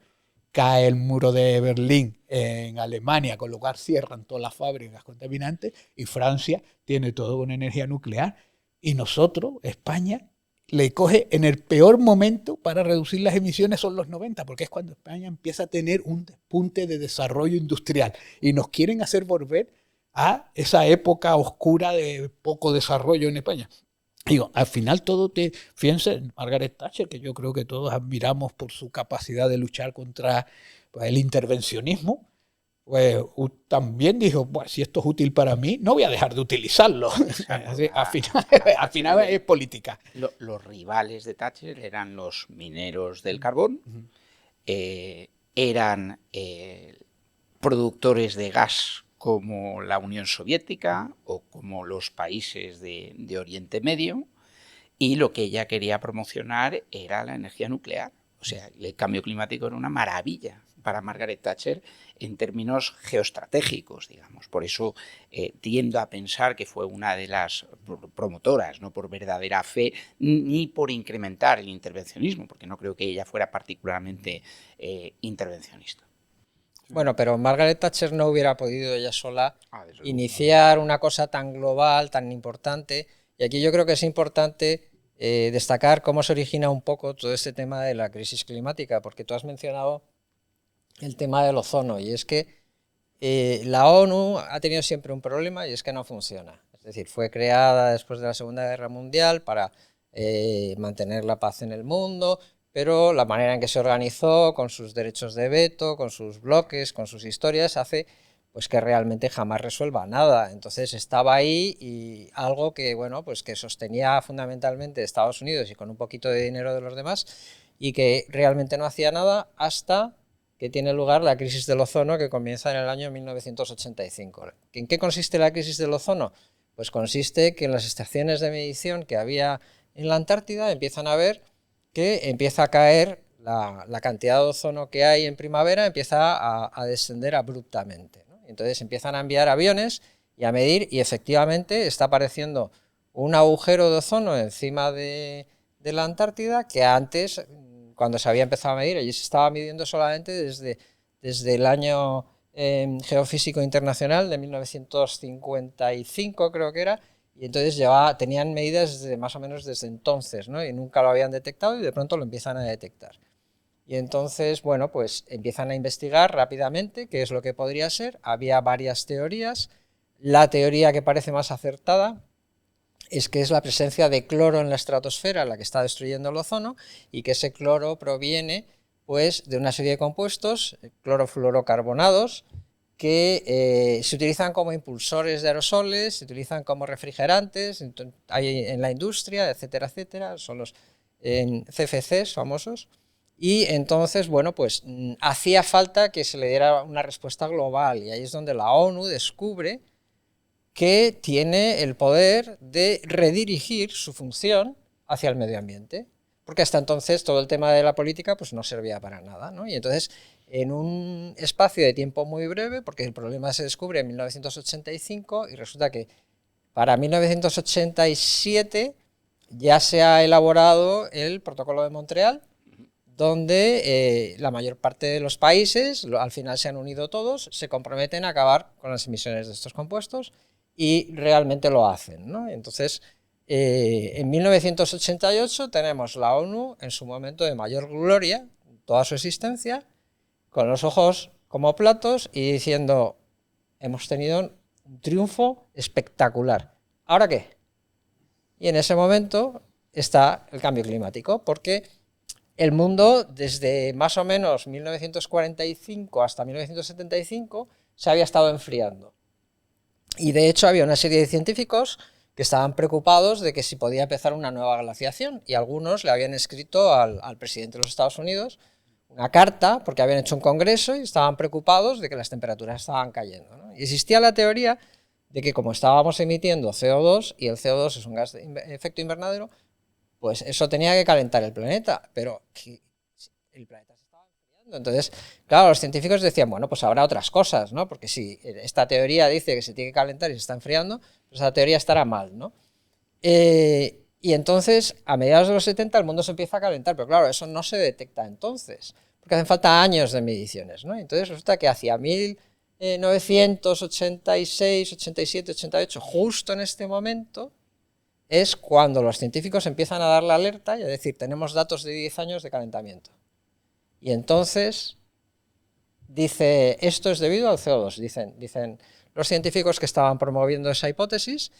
cae el muro de Berlín en Alemania, con lo cual cierran todas las fábricas contaminantes y Francia tiene todo con energía nuclear. Y nosotros, España, le coge en el peor momento para reducir las emisiones son los 90, porque es cuando España empieza a tener un despunte de desarrollo industrial y nos quieren hacer volver a esa época oscura de poco desarrollo en España. Digo, al final fíjense en Margaret Thatcher, que yo creo que todos admiramos por su capacidad de luchar contra el intervencionismo, pues también dijo, pues, si esto es útil para mí, no voy a dejar de utilizarlo. Al final es política. Los rivales de Thatcher eran los mineros del carbón, eran productores de gas como la Unión Soviética o como los países de Oriente Medio, y lo que ella quería promocionar era la energía nuclear. O sea, el cambio climático era una maravilla para Margaret Thatcher en términos geoestratégicos, digamos. Por eso tiendo a pensar que fue una de las promotoras, no por verdadera fe ni por incrementar el intervencionismo, porque no creo que ella fuera particularmente intervencionista. Bueno, pero Margaret Thatcher no hubiera podido ella sola iniciar una cosa tan global, tan importante. Y aquí yo creo que es importante destacar cómo se origina un poco todo este tema de la crisis climática, porque tú has mencionado el tema del ozono, y es que la ONU ha tenido siempre un problema, y es que no funciona. Es decir, fue creada después de la Segunda Guerra Mundial para mantener la paz en el mundo, pero la manera en que se organizó, con sus derechos de veto, con sus bloques, con sus historias, hace pues que realmente jamás resuelva nada. Entonces estaba ahí, y algo que, bueno, pues que sostenía fundamentalmente Estados Unidos y con un poquito de dinero de los demás, y que realmente no hacía nada hasta que tiene lugar la crisis del ozono, que comienza en el año 1985. ¿En qué consiste la crisis del ozono? Pues consiste que en las estaciones de medición que había en la Antártida empiezan a ver que empieza a caer la cantidad de ozono que hay en primavera, empieza a descender abruptamente, ¿no? Entonces empiezan a enviar aviones y a medir, y efectivamente está apareciendo un agujero de ozono encima de la Antártida, que antes, cuando se había empezado a medir, allí se estaba midiendo solamente desde el año Geofísico Internacional de 1955, creo que era, y entonces tenían medidas más o menos desde entonces, ¿no? Y nunca lo habían detectado, y de pronto lo empiezan a detectar. Y entonces, bueno, pues empiezan a investigar rápidamente qué es lo que podría ser. Había varias teorías. La teoría que parece más acertada es que es la presencia de cloro en la estratosfera la que está destruyendo el ozono, y que ese cloro proviene pues de una serie de compuestos, clorofluorocarbonados, que se utilizan como impulsores de aerosoles, se utilizan como refrigerantes, hay en la industria, etcétera, etcétera, son los CFCs famosos. Y entonces, bueno, pues hacía falta que se le diera una respuesta global, y ahí es donde la ONU descubre que tiene el poder de redirigir su función hacia el medio ambiente, porque hasta entonces todo el tema de la política pues no servía para nada, ¿no? Y entonces, en un espacio de tiempo muy breve, porque el problema se descubre en 1985, y resulta que para 1987 ya se ha elaborado el Protocolo de Montreal, donde la mayor parte de los países, al final se han unido todos, se comprometen a acabar con las emisiones de estos compuestos, y realmente lo hacen, ¿no? Entonces, en 1988 tenemos la ONU en su momento de mayor gloria, toda su existencia, con los ojos como platos y diciendo, hemos tenido un triunfo espectacular. ¿Ahora qué? Y en ese momento está el cambio climático, porque el mundo desde más o menos 1945 hasta 1975 se había estado enfriando. Y de hecho había una serie de científicos que estaban preocupados de que si podía empezar una nueva glaciación, y algunos le habían escrito al presidente de los Estados Unidos una carta porque habían hecho un congreso y estaban preocupados de que las temperaturas estaban cayendo, ¿no? Y existía la teoría de que como estábamos emitiendo CO2, y el CO2 es un gas de efecto invernadero, pues eso tenía que calentar el planeta, pero el planeta se estaba enfriando. Entonces, claro, los científicos decían, bueno, pues habrá otras cosas, ¿no? Porque si esta teoría dice que se tiene que calentar y se está enfriando, pues esa teoría estará mal, ¿no? Y entonces, a mediados de los 70, el mundo se empieza a calentar, pero claro, eso no se detecta entonces, porque hacen falta años de mediciones, ¿no? Entonces resulta que hacia 1986, 87, 88, justo en este momento, es cuando los científicos empiezan a dar la alerta y a decir, tenemos datos de 10 años de calentamiento. Y entonces dice, esto es debido al CO2, dicen los científicos que estaban promoviendo esa hipótesis,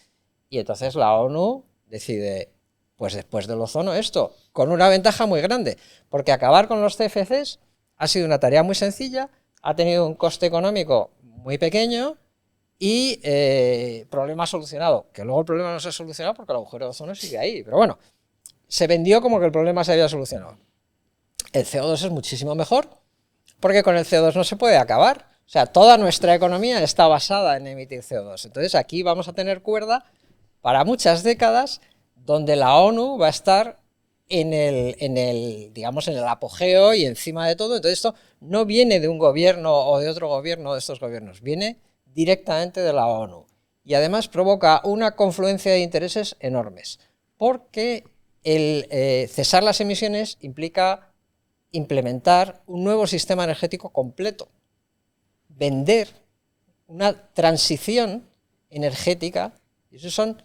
y entonces la ONU decide, pues después del ozono esto, con una ventaja muy grande, porque acabar con los CFCs ha sido una tarea muy sencilla, ha tenido un coste económico muy pequeño y problema solucionado, que luego el problema no se ha solucionado porque el agujero de ozono sigue ahí, pero bueno, se vendió como que el problema se había solucionado. El CO2 es muchísimo mejor, porque con el CO2 no se puede acabar. O sea, toda nuestra economía está basada en emitir CO2. Entonces aquí vamos a tener cuerda para muchas décadas donde la ONU va a estar en el apogeo y encima de todo. Entonces esto no viene de un gobierno o de otro gobierno de estos gobiernos, viene directamente de la ONU. Y además provoca una confluencia de intereses enormes, porque el cesar las emisiones implica implementar un nuevo sistema energético completo, vender una transición energética, y eso son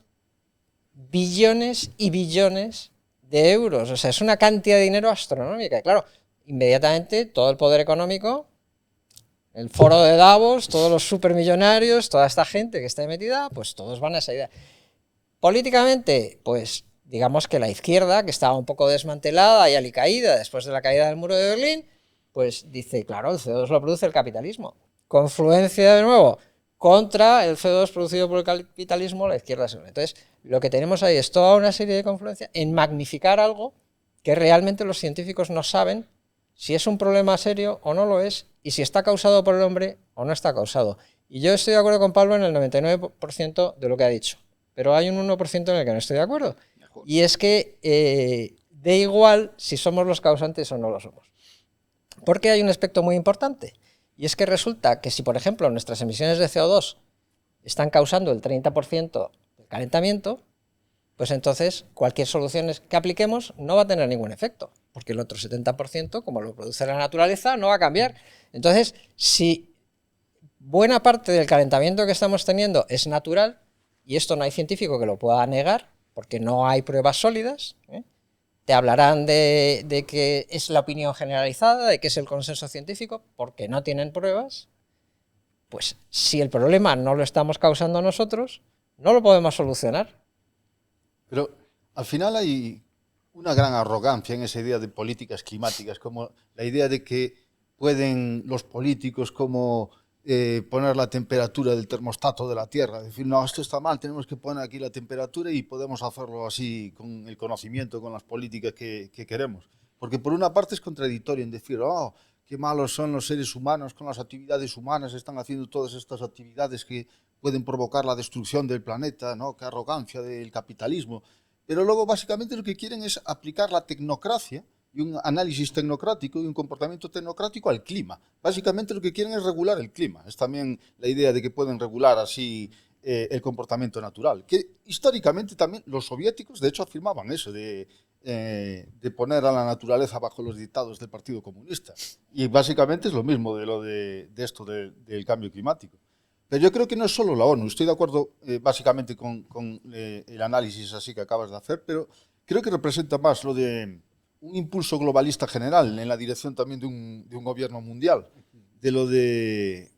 billones y billones de euros, o sea, es una cantidad de dinero astronómica, y claro, inmediatamente todo el poder económico, el foro de Davos, todos los supermillonarios, toda esta gente que está metida, pues todos van a esa idea. Políticamente, pues digamos que la izquierda, que estaba un poco desmantelada y alicaída después de la caída del muro de Berlín, pues dice, claro, el CO2 lo produce el capitalismo. Confluencia de nuevo contra el CO2 producido por el capitalismo, la izquierda se une. Entonces, lo que tenemos ahí es toda una serie de confluencias en magnificar algo que realmente los científicos no saben si es un problema serio o no lo es, y si está causado por el hombre o no está causado. Y yo estoy de acuerdo con Pablo en el 99% de lo que ha dicho, pero hay un 1% en el que no estoy de acuerdo. Y es que da igual si somos los causantes o no lo somos. Porque hay un aspecto muy importante, y es que resulta que si, por ejemplo, nuestras emisiones de CO2 están causando el 30% del calentamiento, pues entonces cualquier solución que apliquemos no va a tener ningún efecto, porque el otro 70%, como lo produce la naturaleza, no va a cambiar. Entonces, si buena parte del calentamiento que estamos teniendo es natural, y esto no hay científico que lo pueda negar, porque no hay pruebas sólidas, te hablarán de que es la opinión generalizada, de que es el consenso científico, porque no tienen pruebas, pues si el problema no lo estamos causando nosotros, no lo podemos solucionar. Pero al final hay una gran arrogancia en esa idea de políticas climáticas, como la idea de que pueden los políticos como poner la temperatura del termostato de la Tierra, decir, no, esto está mal, tenemos que poner aquí la temperatura y podemos hacerlo así con el conocimiento, con las políticas que queremos. Porque por una parte es contradictorio en decir, oh, qué malos son los seres humanos con las actividades humanas, están haciendo todas estas actividades que pueden provocar la destrucción del planeta, ¿no? Qué arrogancia del capitalismo. Pero luego básicamente lo que quieren es aplicar la tecnocracia y un análisis tecnocrático y un comportamiento tecnocrático al clima. Básicamente lo que quieren es regular el clima. Es también la idea de que pueden regular así el comportamiento natural. Que históricamente también los soviéticos, de hecho, afirmaban eso, de poner a la naturaleza bajo los dictados del Partido Comunista. Y básicamente es lo mismo de lo de esto del cambio climático. Pero yo creo que no es solo la ONU. Estoy de acuerdo básicamente con el análisis así que acabas de hacer, pero creo que representa más lo de un impulso globalista general en la dirección también de un gobierno mundial, de lo de,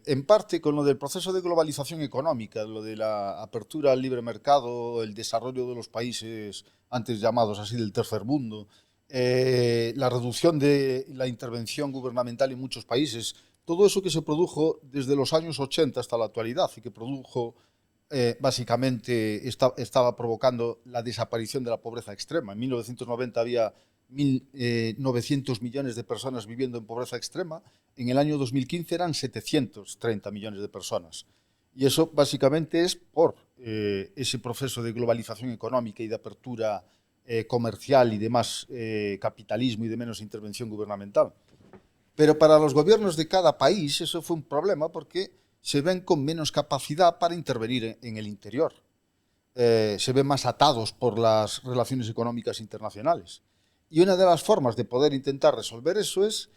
en parte con lo del proceso de globalización económica, lo de la apertura al libre mercado, el desarrollo de los países antes llamados así del tercer mundo, la reducción de la intervención gubernamental en muchos países, todo eso que se produjo desde los años 80 hasta la actualidad y que produjo básicamente estaba provocando la desaparición de la pobreza extrema. En 1990 había 1.900 millones de personas viviendo en pobreza extrema. En el año 2015 eran 730 millones de personas. Y eso básicamente es por ese proceso de globalización económica y de apertura comercial y de más capitalismo y de menos intervención gubernamental. Pero para los gobiernos de cada país eso fue un problema porque se ven con menos capacidad para intervenir en el interior. Se ven más atados por las relaciones económicas internacionales. Y una de las formas de poder intentar resolver eso es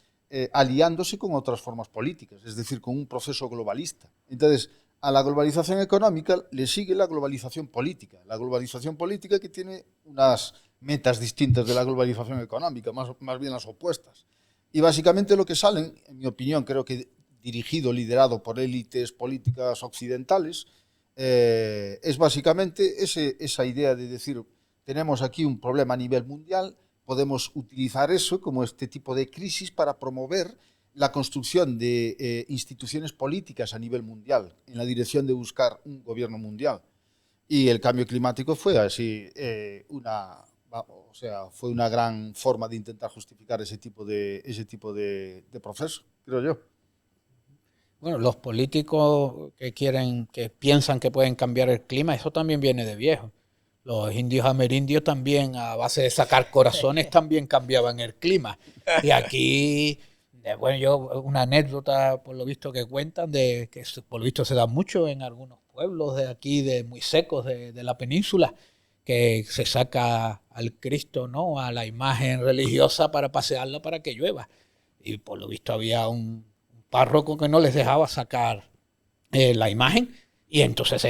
aliándose con otras formas políticas, es decir, con un proceso globalista. Entonces, A la globalización económica le sigue la globalización política. La globalización política que tiene unas metas distintas de la globalización económica, más bien las opuestas. Y básicamente lo que salen, en mi opinión, creo que dirigido, liderado por élites políticas occidentales, es básicamente esa idea de decir, tenemos aquí un problema a nivel mundial, podemos utilizar eso como este tipo de crisis para promover la construcción de instituciones políticas a nivel mundial, en la dirección de buscar un gobierno mundial. Y el cambio climático fue así, fue una gran forma de intentar justificar ese tipo de proceso, creo yo. Bueno, los políticos que piensan que pueden cambiar el clima, eso también viene de viejo. Los indios amerindios también, a base de sacar corazones, también cambiaban el clima. Y aquí, bueno, una anécdota, por lo visto, que cuentan, que por lo visto se da mucho en algunos pueblos de aquí, muy secos de la península, que se saca al Cristo, ¿no?, a la imagen religiosa para pasearla para que llueva. Y por lo visto había un párroco que no les dejaba sacar la imagen, y entonces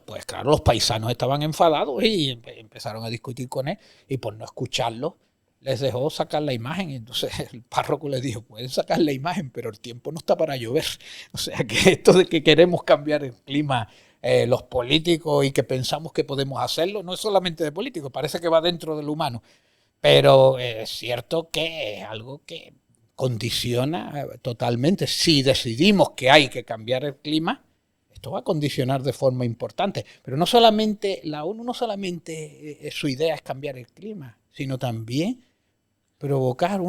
pues claro, los paisanos estaban enfadados y empezaron a discutir con él, y por no escucharlo les dejó sacar la imagen. Y entonces el párroco les dijo, pueden sacar la imagen, pero el tiempo no está para llover. O sea que esto de que queremos cambiar el clima, los políticos, y que pensamos que podemos hacerlo, no es solamente de políticos, parece que va dentro del humano, pero es cierto que es algo que condiciona totalmente. Si decidimos que hay que cambiar el clima, esto va a condicionar de forma importante. Pero no solamente, la ONU no solamente su idea es cambiar el clima, sino también provocar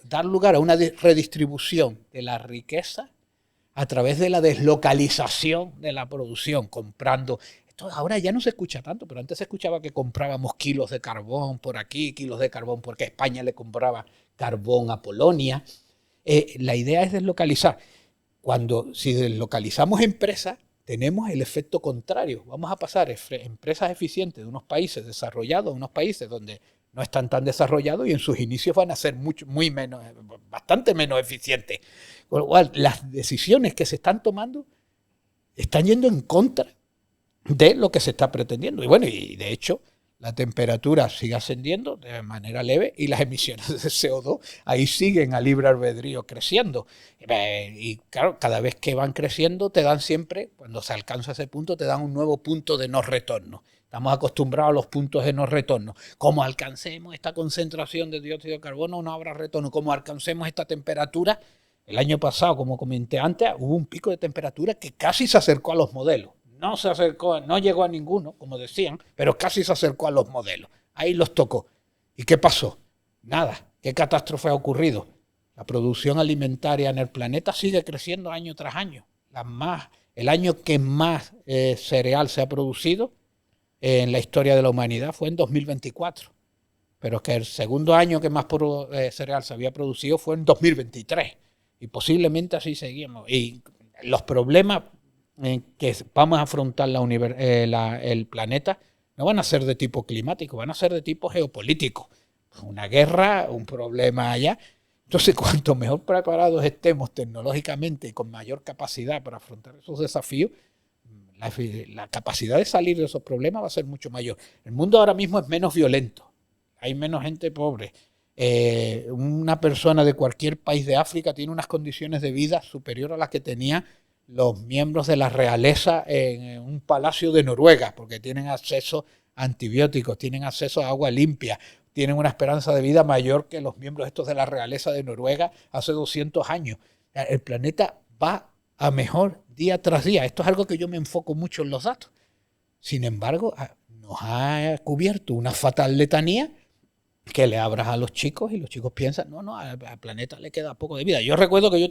dar lugar a una redistribución de la riqueza a través de la deslocalización de la producción, comprando. Esto ahora ya no se escucha tanto, pero antes se escuchaba que comprábamos kilos de carbón por aquí, kilos de carbón porque España le compraba carbón a Polonia. La idea es deslocalizar. Si deslocalizamos empresas, tenemos el efecto contrario. Vamos a pasar empresas eficientes de unos países desarrollados a unos países donde no están tan desarrollados, y en sus inicios van a ser bastante menos eficientes. Con lo cual, las decisiones que se están tomando están yendo en contra de lo que se está pretendiendo. Y bueno, y de hecho, la temperatura sigue ascendiendo de manera leve y las emisiones de CO2 ahí siguen a libre albedrío creciendo. Y claro, cada vez que van creciendo te dan siempre, cuando se alcanza ese punto, te dan un nuevo punto de no retorno. Estamos acostumbrados a los puntos de no retorno. Como alcancemos esta concentración de dióxido de carbono, no habrá retorno. Como alcancemos esta temperatura, el año pasado, como comenté antes, hubo un pico de temperatura que casi se acercó a los modelos. No se acercó, no llegó a ninguno, como decían, pero casi se acercó a los modelos. Ahí los tocó. ¿Y qué pasó? Nada. ¿Qué catástrofe ha ocurrido? La producción alimentaria en el planeta sigue creciendo año tras año. El año que más cereal se ha producido en la historia de la humanidad fue en 2024. Pero es que el segundo año que más cereal se había producido fue en 2023. Y posiblemente así seguimos. Y los problemas que vamos a afrontar el planeta no van a ser de tipo climático, van a ser de tipo geopolítico. Una guerra, un problema allá. Entonces, cuanto mejor preparados estemos tecnológicamente y con mayor capacidad para afrontar esos desafíos, la capacidad de salir de esos problemas va a ser mucho mayor. El mundo ahora mismo es menos violento, hay menos gente pobre. Una persona de cualquier país de África tiene unas condiciones de vida superiores a las que tenía los miembros de la realeza en un palacio de Noruega, porque tienen acceso a antibióticos, tienen acceso a agua limpia, tienen una esperanza de vida mayor que los miembros estos de la realeza de Noruega hace 200 años. El planeta va a mejor día tras día. Esto es algo que yo me enfoco mucho en los datos. Sin embargo, nos ha cubierto una fatal letanía que le abras a los chicos y los chicos piensan, no, al planeta le queda poco de vida. Yo recuerdo que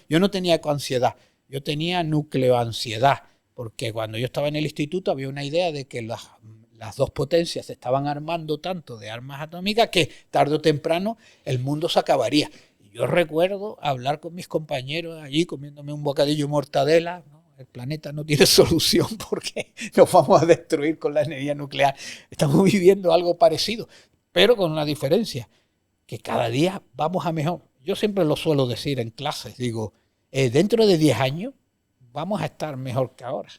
yo no tenía ecoansiedad, yo tenía nucleoansiedad, porque cuando yo estaba en el instituto había una idea de que las dos potencias se estaban armando tanto de armas atómicas que tarde o temprano el mundo se acabaría. Yo recuerdo hablar con mis compañeros allí comiéndome un bocadillo de mortadela, ¿no? El planeta no tiene solución porque nos vamos a destruir con la energía nuclear. Estamos viviendo algo parecido, pero con una diferencia, que cada día vamos a mejor. Yo siempre lo suelo decir en clases, digo, dentro de 10 años vamos a estar mejor que ahora.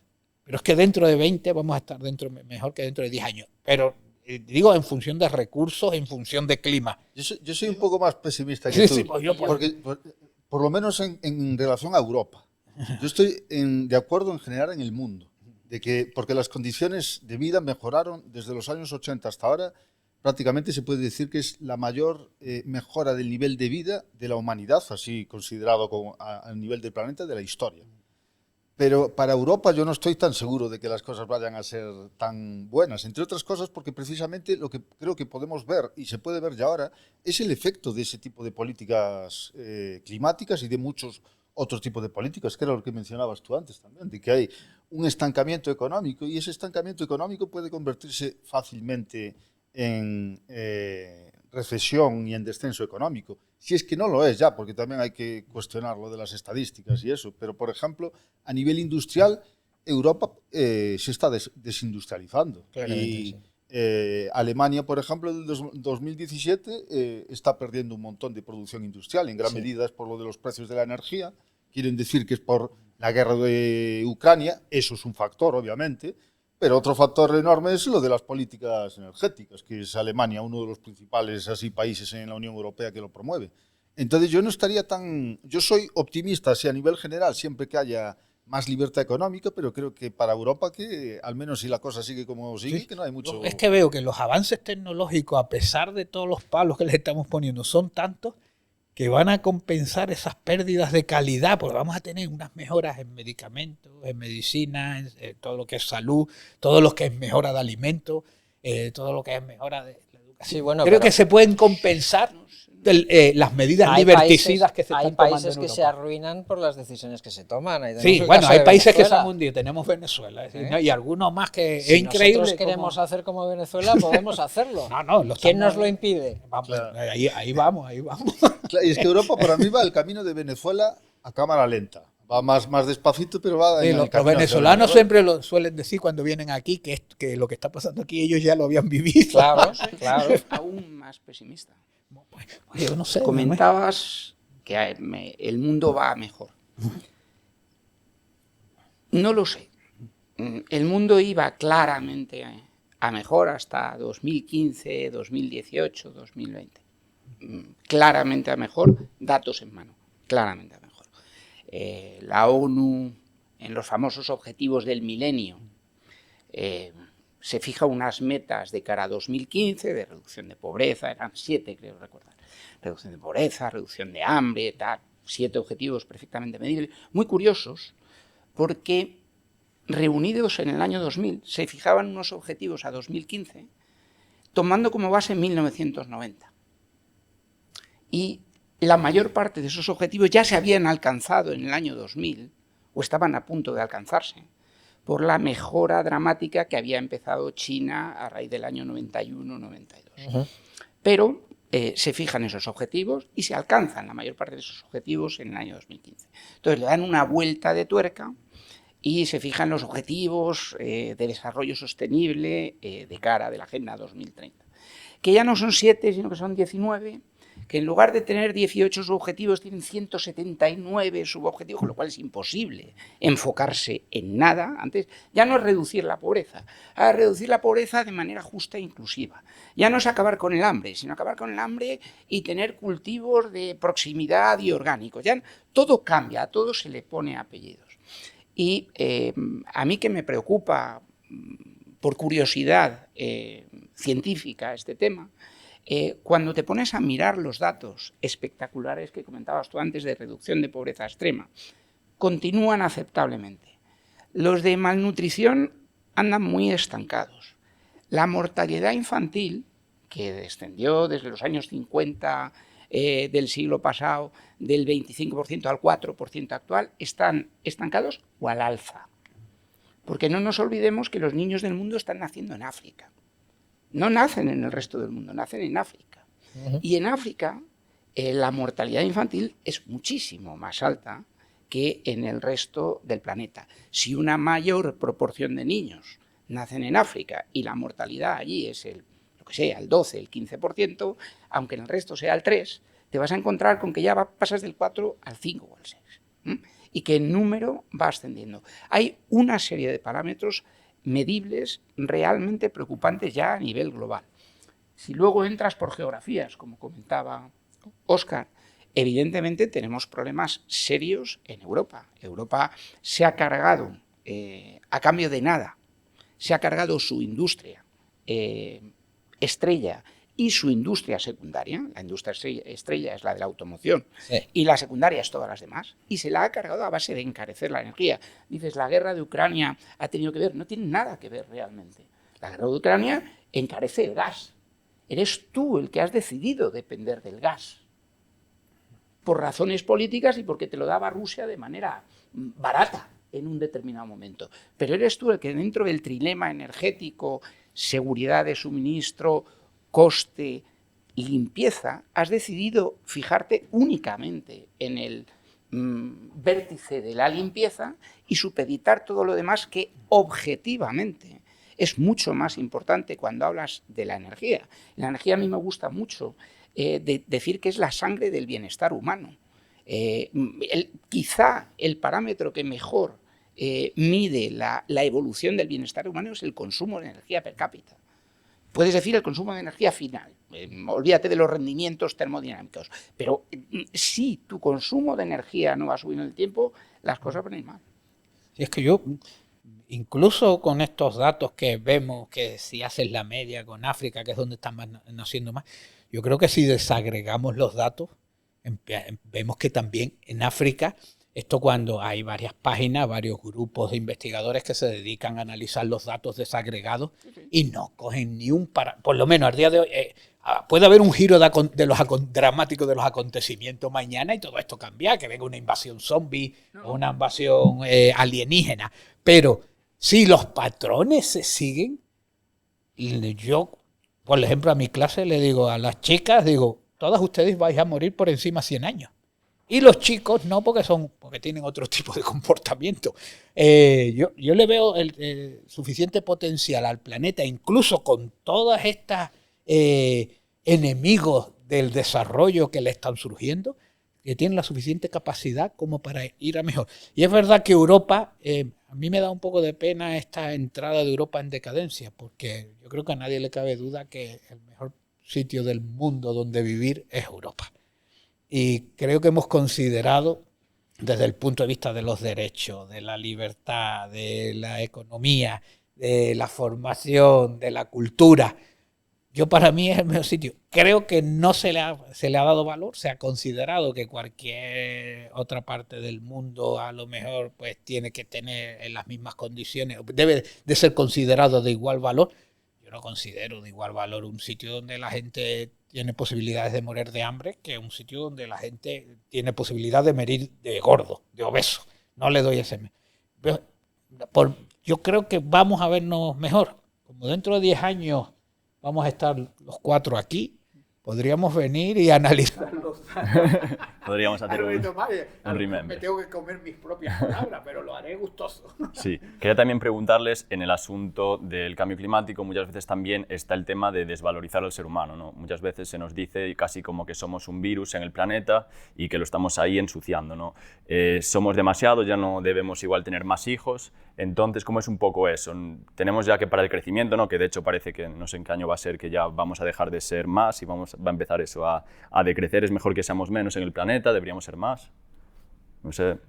Pero es que dentro de 20 vamos a estar mejor que dentro de 10 años. Pero digo en función de recursos, en función de clima. Yo soy un poco más pesimista que tú. Sí, pues yo, porque, por lo menos en relación a Europa. Yo estoy de acuerdo en general en el mundo. Porque las condiciones de vida mejoraron desde los años 80 hasta ahora. Prácticamente se puede decir que es la mayor mejora del nivel de vida de la humanidad, así considerado a nivel del planeta, de la historia. Pero para Europa yo no estoy tan seguro de que las cosas vayan a ser tan buenas, entre otras cosas porque precisamente lo que creo que podemos ver, y se puede ver ya ahora, es el efecto de ese tipo de políticas climáticas y de muchos otros tipos de políticas, que era lo que mencionabas tú antes también, de que hay un estancamiento económico y ese estancamiento económico puede convertirse fácilmente en recesión y en descenso económico. Si es que no lo es ya, porque también hay que cuestionar lo de las estadísticas y eso. Pero, por ejemplo, a nivel industrial, Europa se está desindustrializando. Y Alemania, por ejemplo, en 2017 está perdiendo un montón de producción industrial. En gran medida es por lo de los precios de la energía. Quieren decir que es por la guerra de Ucrania. Eso es un factor, obviamente. Pero otro factor enorme es lo de las políticas energéticas, que es Alemania, uno de los principales países en la Unión Europea que lo promueve. Entonces yo no estaría tan... Yo soy optimista, a nivel general, siempre que haya más libertad económica, pero creo que para Europa, que al menos si la cosa sigue como sigue, que no hay mucho... Es que veo que los avances tecnológicos, a pesar de todos los palos que les estamos poniendo, son tantos que van a compensar esas pérdidas de calidad, porque vamos a tener unas mejoras en medicamentos, en medicina, en todo lo que es salud, todo lo que es mejora de alimentos, todo lo que es mejora de la educación. Sí, bueno, creo que se pueden compensar las medidas liberticidas que se están tomando en Europa. Hay países que se arruinan por las decisiones que se toman. Sí, bueno, hay países que se han hundido. Tenemos Venezuela, ¿no? Y algunos más que si es increíble. Si nosotros queremos hacer como Venezuela, podemos hacerlo. ¿Quién nos lo impide? Vamos, claro. Ahí vamos. Claro, y es que Europa para mí va el camino de Venezuela a cámara lenta. Va más despacito, pero va en el camino. Los venezolanos siempre lo suelen decir cuando vienen aquí, que lo que está pasando aquí ellos ya lo habían vivido. Claro. Aún más pesimista. Oye, yo no sé. Comentabas que el mundo va a mejor. No lo sé. El mundo iba claramente a mejor hasta 2015, 2018, 2020. Claramente a mejor, datos en mano. Claramente a mejor. La ONU, en los famosos objetivos del milenio, se fija unas metas de cara a 2015 de reducción de pobreza, eran 7, creo recordar. Reducción de pobreza, reducción de hambre, tal, 7 objetivos perfectamente medibles, muy curiosos, porque reunidos en el año 2000 se fijaban unos objetivos a 2015 tomando como base 1990. Y la mayor parte de esos objetivos ya se habían alcanzado en el año 2000 o estaban a punto de alcanzarse por la mejora dramática que había empezado China a raíz del año 91-92. Pero se fijan esos objetivos y se alcanzan la mayor parte de esos objetivos en el año 2015. Entonces le dan una vuelta de tuerca y se fijan los objetivos de desarrollo sostenible de cara de la Agenda 2030, que ya no son 7, sino que son 19, que en lugar de tener 18 subobjetivos tienen 179 subobjetivos, con lo cual es imposible enfocarse en nada. Antes ya no es reducir la pobreza, es reducir la pobreza de manera justa e inclusiva. Ya no es acabar con el hambre, sino acabar con el hambre y tener cultivos de proximidad y orgánicos. Ya todo cambia, a todo se le pone apellidos. Y a mí que me preocupa por curiosidad científica este tema, cuando te pones a mirar los datos espectaculares que comentabas tú antes de reducción de pobreza extrema, continúan aceptablemente. Los de malnutrición andan muy estancados. La mortalidad infantil, que descendió desde los años 50 del siglo pasado del 25% al 4% actual, están estancados o al alza. Porque no nos olvidemos que los niños del mundo están naciendo en África. No nacen en el resto del mundo, nacen en África. Y en África la mortalidad infantil es muchísimo más alta que en el resto del planeta. Si una mayor proporción de niños nacen en África y la mortalidad allí es el 12, el 15%, aunque en el resto sea el 3%, te vas a encontrar con que ya pasas del 4 al 5 o al 6. y que en número va ascendiendo. Hay una serie de parámetros medibles realmente preocupantes ya a nivel global. Si luego entras por geografías, como comentaba Óscar, evidentemente tenemos problemas serios en Europa. Europa se ha cargado, a cambio de nada, se ha cargado su industria estrella y su industria secundaria. La industria estrella es la de la automoción, sí, y la secundaria es todas las demás, y se la ha cargado a base de encarecer la energía. Dices, la guerra de Ucrania ha tenido que ver, no tiene nada que ver realmente. La guerra de Ucrania encarece el gas. Eres tú el que has decidido depender del gas, por razones políticas y porque te lo daba Rusia de manera barata en un determinado momento. Pero eres tú el que dentro del trilema energético, seguridad de suministro, coste y limpieza, has decidido fijarte únicamente en el vértice de la limpieza y supeditar todo lo demás que objetivamente es mucho más importante cuando hablas de la energía. La energía a mí me gusta mucho decir que es la sangre del bienestar humano. Quizá el parámetro que mejor mide la evolución del bienestar humano es el consumo de energía per cápita. Puedes decir el consumo de energía final, olvídate de los rendimientos termodinámicos, pero si tu consumo de energía no va subiendo en el tiempo, las cosas van a ir mal. Sí, es que yo, incluso con estos datos que vemos, que si haces la media con África, que es donde están naciendo más, yo creo que si desagregamos los datos, vemos que también en África, esto cuando hay varias páginas, varios grupos de investigadores que se dedican a analizar los datos desagregados y no cogen ni un por lo menos al día de hoy, puede haber un giro dramático de los acontecimientos mañana y todo esto cambia, que venga una invasión zombie o una invasión alienígena, pero si los patrones se siguen, yo, por ejemplo, a mi clase le digo a las chicas, todas ustedes vais a morir por encima de 100 años. Y los chicos no, porque tienen otro tipo de comportamiento. Yo le veo el suficiente potencial al planeta, incluso con todas estas enemigos del desarrollo que le están surgiendo, que tienen la suficiente capacidad como para ir a mejor. Y es verdad que Europa, a mí me da un poco de pena esta entrada de Europa en decadencia, porque yo creo que a nadie le cabe duda que el mejor sitio del mundo donde vivir es Europa. Y creo que hemos considerado, desde el punto de vista de los derechos, de la libertad, de la economía, de la formación, de la cultura, para mí es el mejor sitio. Creo que no se le ha dado valor, se ha considerado que cualquier otra parte del mundo a lo mejor pues tiene que tener en las mismas condiciones, debe de ser considerado de igual valor. Yo no considero de igual valor un sitio donde la gente tiene posibilidades de morir de hambre que un sitio donde la gente tiene posibilidad de morir de gordo, de obeso. No le doy ese. Yo creo que vamos a vernos mejor. Como dentro de 10 años vamos a estar los 4 aquí, podríamos venir y analizarlos. Podríamos hacer un remember. Me tengo que comer mis propias palabras, pero lo haré gustoso. Sí. Quería también preguntarles, en el asunto del cambio climático, muchas veces también está el tema de desvalorizar al ser humano, ¿no? Muchas veces se nos dice casi como que somos un virus en el planeta y que lo estamos ahí ensuciando, ¿no? Somos demasiados, ya no debemos igual tener más hijos. Entonces, ¿cómo es un poco eso? Tenemos ya que para el crecimiento, ¿no? Que de hecho parece que no sé en qué año va a ser que ya vamos a dejar de ser más y va a empezar eso a decrecer. Es mejor que seamos menos en el planeta, deberíamos ser más. No sé.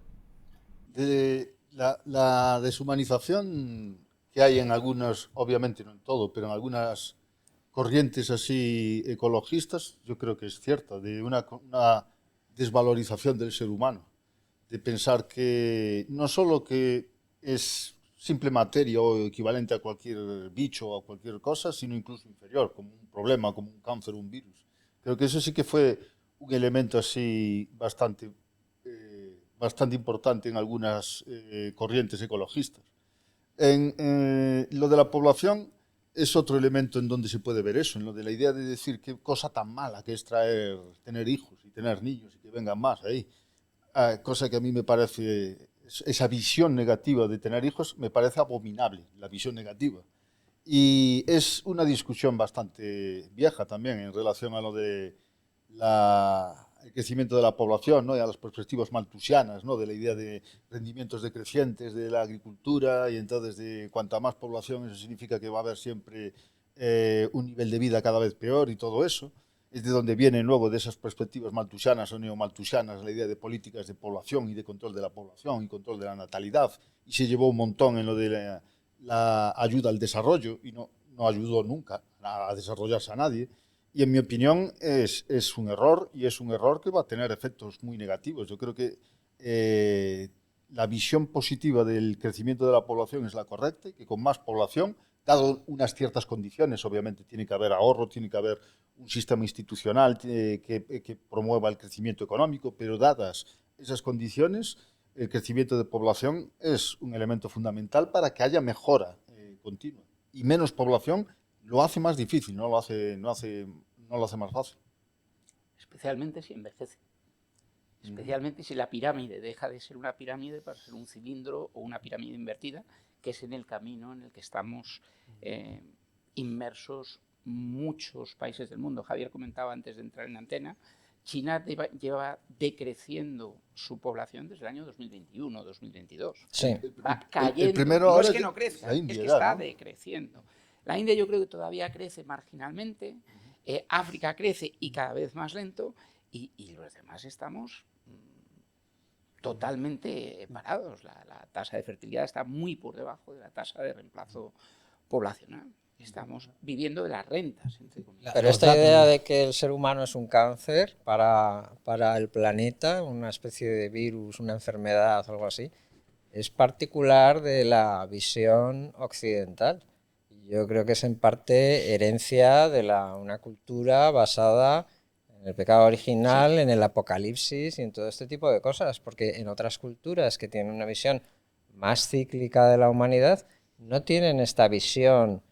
La deshumanización que hay en algunos, obviamente no en todo, pero en algunas corrientes así ecologistas, yo creo que es cierta, de una desvalorización del ser humano, de pensar que no solo que es simple materia o equivalente a cualquier bicho o a cualquier cosa, sino incluso inferior, como un problema, como un cáncer, un virus. Creo que eso sí que fue un elemento así bastante importante en algunas corrientes ecologistas. Lo de la población es otro elemento en donde se puede ver eso, en lo de la idea de decir qué cosa tan mala que es tener hijos y tener niños y que vengan más ahí. Cosa que a mí me parece, esa visión negativa de tener hijos me parece abominable, la visión negativa. Y es una discusión bastante vieja también en relación a lo de el crecimiento de la población, ¿no? Y a las perspectivas malthusianas, ¿no? De la idea de rendimientos decrecientes de la agricultura, y entonces de cuanta más población eso significa que va a haber siempre un nivel de vida cada vez peor y todo eso. Es de donde viene luego de esas perspectivas malthusianas o neomalthusianas la idea de políticas de población y de control de la población y control de la natalidad, y se llevó un montón en lo de la ayuda al desarrollo y no ayudó nunca a desarrollarse a nadie. Y en mi opinión es un error, y es un error que va a tener efectos muy negativos. Yo creo que la visión positiva del crecimiento de la población es la correcta, y que con más población, dado unas ciertas condiciones, obviamente tiene que haber ahorro, tiene que haber un sistema institucional que promueva el crecimiento económico, pero dadas esas condiciones, el crecimiento de población es un elemento fundamental para que haya mejora continua. Y menos población lo hace más difícil, no lo hace más fácil. Especialmente si envejece. Especialmente si la pirámide deja de ser una pirámide para ser un cilindro o una pirámide invertida, que es en el camino en el que estamos inmersos muchos países del mundo. Javier comentaba antes de entrar en antena, China lleva decreciendo su población desde el año 2021, 2022. Sí. Va cayendo. El primero no ahora es que no crezca, India, es que está ¿no? decreciendo. La India yo creo que todavía crece marginalmente, África crece y cada vez más lento, y los demás estamos totalmente parados. La tasa de fertilidad está muy por debajo de la tasa de reemplazo poblacional. Estamos viviendo de las rentas, entre comillas. Pero esta idea de que el ser humano es un cáncer para el planeta, una especie de virus, una enfermedad o algo así, es particular de la visión occidental. Yo creo que es en parte herencia de una cultura basada en el pecado original, sí, en el apocalipsis y en todo este tipo de cosas, porque en otras culturas que tienen una visión más cíclica de la humanidad no tienen esta visión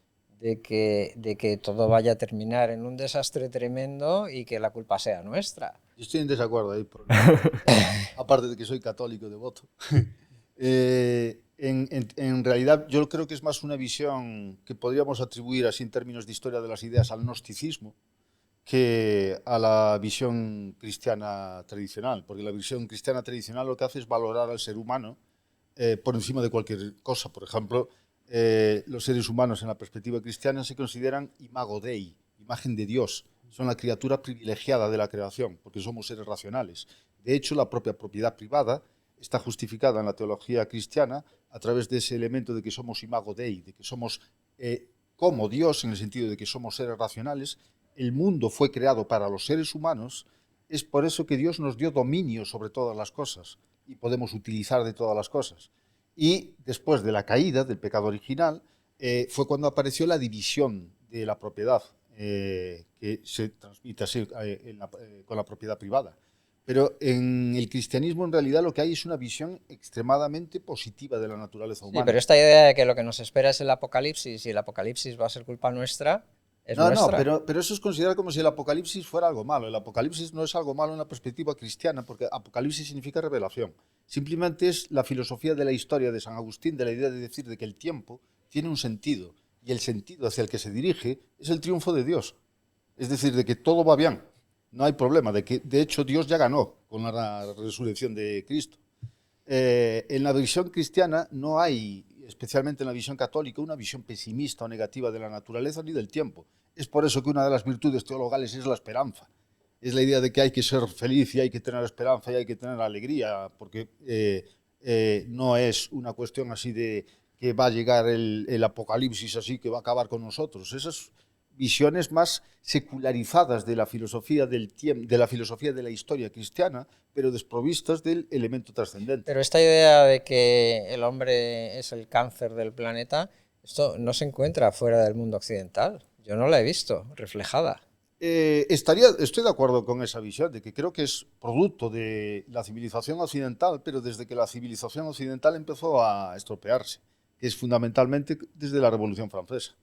de que todo vaya a terminar en un desastre tremendo y que la culpa sea nuestra. Yo estoy en desacuerdo ahí, aparte de que soy católico devoto. En realidad yo creo que es más una visión que podríamos atribuir así en términos de historia de las ideas al gnosticismo que a la visión cristiana tradicional, porque la visión cristiana tradicional lo que hace es valorar al ser humano por encima de cualquier cosa. Por ejemplo, los seres humanos en la perspectiva cristiana se consideran imago Dei, imagen de Dios. Son la criatura privilegiada de la creación, porque somos seres racionales. De hecho, la propia propiedad privada está justificada en la teología cristiana a través de ese elemento de que somos imago Dei, de que somos como Dios, en el sentido de que somos seres racionales. El mundo fue creado para los seres humanos, es por eso que Dios nos dio dominio sobre todas las cosas y podemos utilizar de todas las cosas. Y después de la caída del pecado original, fue cuando apareció la división de la propiedad, que se transmite así con la propiedad privada. Pero en el cristianismo en realidad lo que hay es una visión extremadamente positiva de la naturaleza humana. Sí, pero esta idea de que lo que nos espera es el apocalipsis y el apocalipsis va a ser culpa nuestra, es nuestra. No, pero eso es considerar como si el apocalipsis fuera algo malo. El apocalipsis no es algo malo en la perspectiva cristiana, porque apocalipsis significa revelación. Simplemente es la filosofía de la historia de San Agustín, de la idea de decir de que el tiempo tiene un sentido, y el sentido hacia el que se dirige es el triunfo de Dios. Es decir, de que todo va bien, no hay problema, de que de hecho Dios ya ganó con la resurrección de Cristo. En la visión cristiana no hay, especialmente en la visión católica, una visión pesimista o negativa de la naturaleza ni del tiempo. Es por eso que una de las virtudes teologales es la esperanza. Es la idea de que hay que ser feliz y hay que tener esperanza y hay que tener alegría, porque no es una cuestión así de que va a llegar el apocalipsis así que va a acabar con nosotros. Esas visiones más secularizadas de la filosofía del tiempo, de la filosofía de la historia cristiana, pero desprovistas del elemento trascendente. Pero esta idea de que el hombre es el cáncer del planeta, esto no se encuentra fuera del mundo occidental. Yo no la he visto reflejada. Estoy de acuerdo con esa visión, de que creo que es producto de la civilización occidental, pero desde que la civilización occidental empezó a estropearse, que es fundamentalmente desde la Revolución Francesa.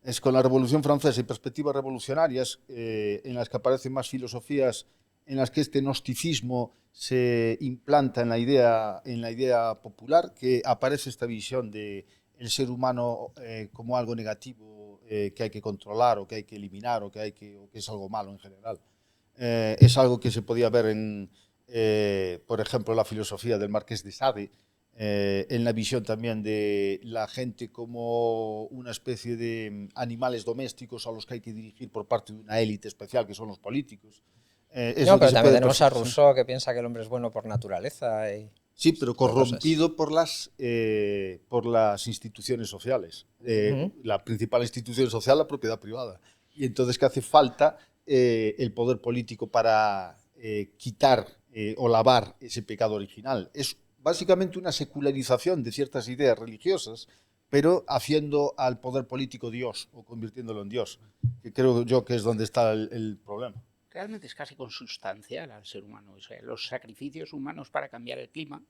Es con la Revolución Francesa y perspectivas revolucionarias en las que aparecen más filosofías, en las que este gnosticismo se implanta en la idea popular, que aparece esta visión de el ser humano como algo negativo que hay que controlar o que hay que eliminar o que es algo malo en general. Es algo que se podía ver en, por ejemplo, la filosofía del Marqués de Sade, en la visión también de la gente como una especie de animales domésticos a los que hay que dirigir por parte de una élite especial, que son los políticos. No, pero también tenemos a Rousseau, que piensa que el hombre es bueno por naturaleza. Sí, pero corrompido por las instituciones sociales. La principal institución social, la propiedad privada. Y entonces que hace falta el poder político para quitar o lavar ese pecado original. Es básicamente una secularización de ciertas ideas religiosas, pero haciendo al poder político Dios, o convirtiéndolo en Dios, que creo yo que es donde está el problema. Realmente es casi consustancial al ser humano. O sea, los sacrificios humanos para cambiar el clima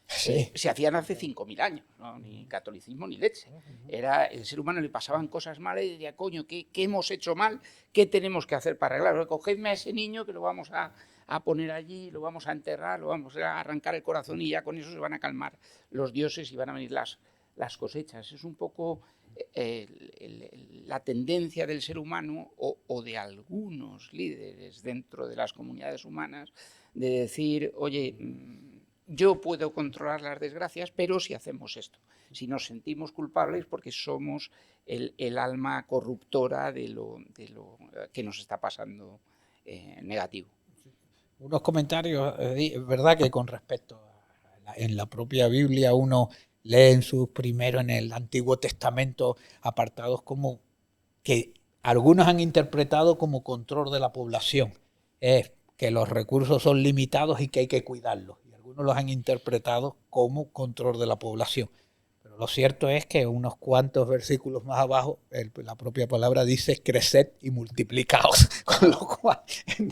se hacían hace 5.000 años, ¿no? Ni catolicismo ni leche. El ser humano le pasaban cosas malas y decía, coño, ¿qué hemos hecho mal? ¿Qué tenemos que hacer para arreglarlo? Cogedme a ese niño que lo vamos a poner allí, lo vamos a enterrar, lo vamos a arrancar el corazón y ya con eso se van a calmar los dioses y van a venir las cosechas. Es un poco la tendencia del ser humano o de algunos líderes dentro de las comunidades humanas de decir, oye, yo puedo controlar las desgracias, pero si hacemos esto, si nos sentimos culpables porque somos el alma corruptora de lo que nos está pasando negativo. Unos comentarios, es verdad que con respecto en la propia Biblia uno lee en el Antiguo Testamento apartados como que algunos han interpretado como control de la población, que los recursos son limitados y que hay que cuidarlos, y algunos los han interpretado como control de la población. Pero lo cierto es que unos cuantos versículos más abajo la propia palabra dice creced y multiplicaos, con lo cual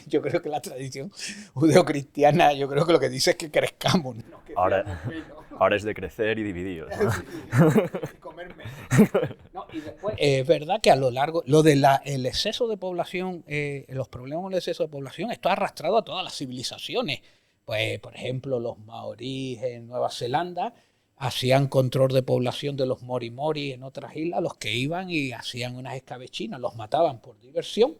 yo creo que la tradición judeocristiana, yo creo que lo que dice es que crezcamos, ¿no? Que ahora es de crecer y dividir, ¿no? Y comer menos. No, y después, es verdad que a lo largo, el exceso de población, los problemas con el exceso de población, esto ha arrastrado a todas las civilizaciones. Pues, por ejemplo, los maoríes en Nueva Zelanda hacían control de población de los morimori en otras islas, los que iban y hacían unas escabechinas, los mataban por diversión.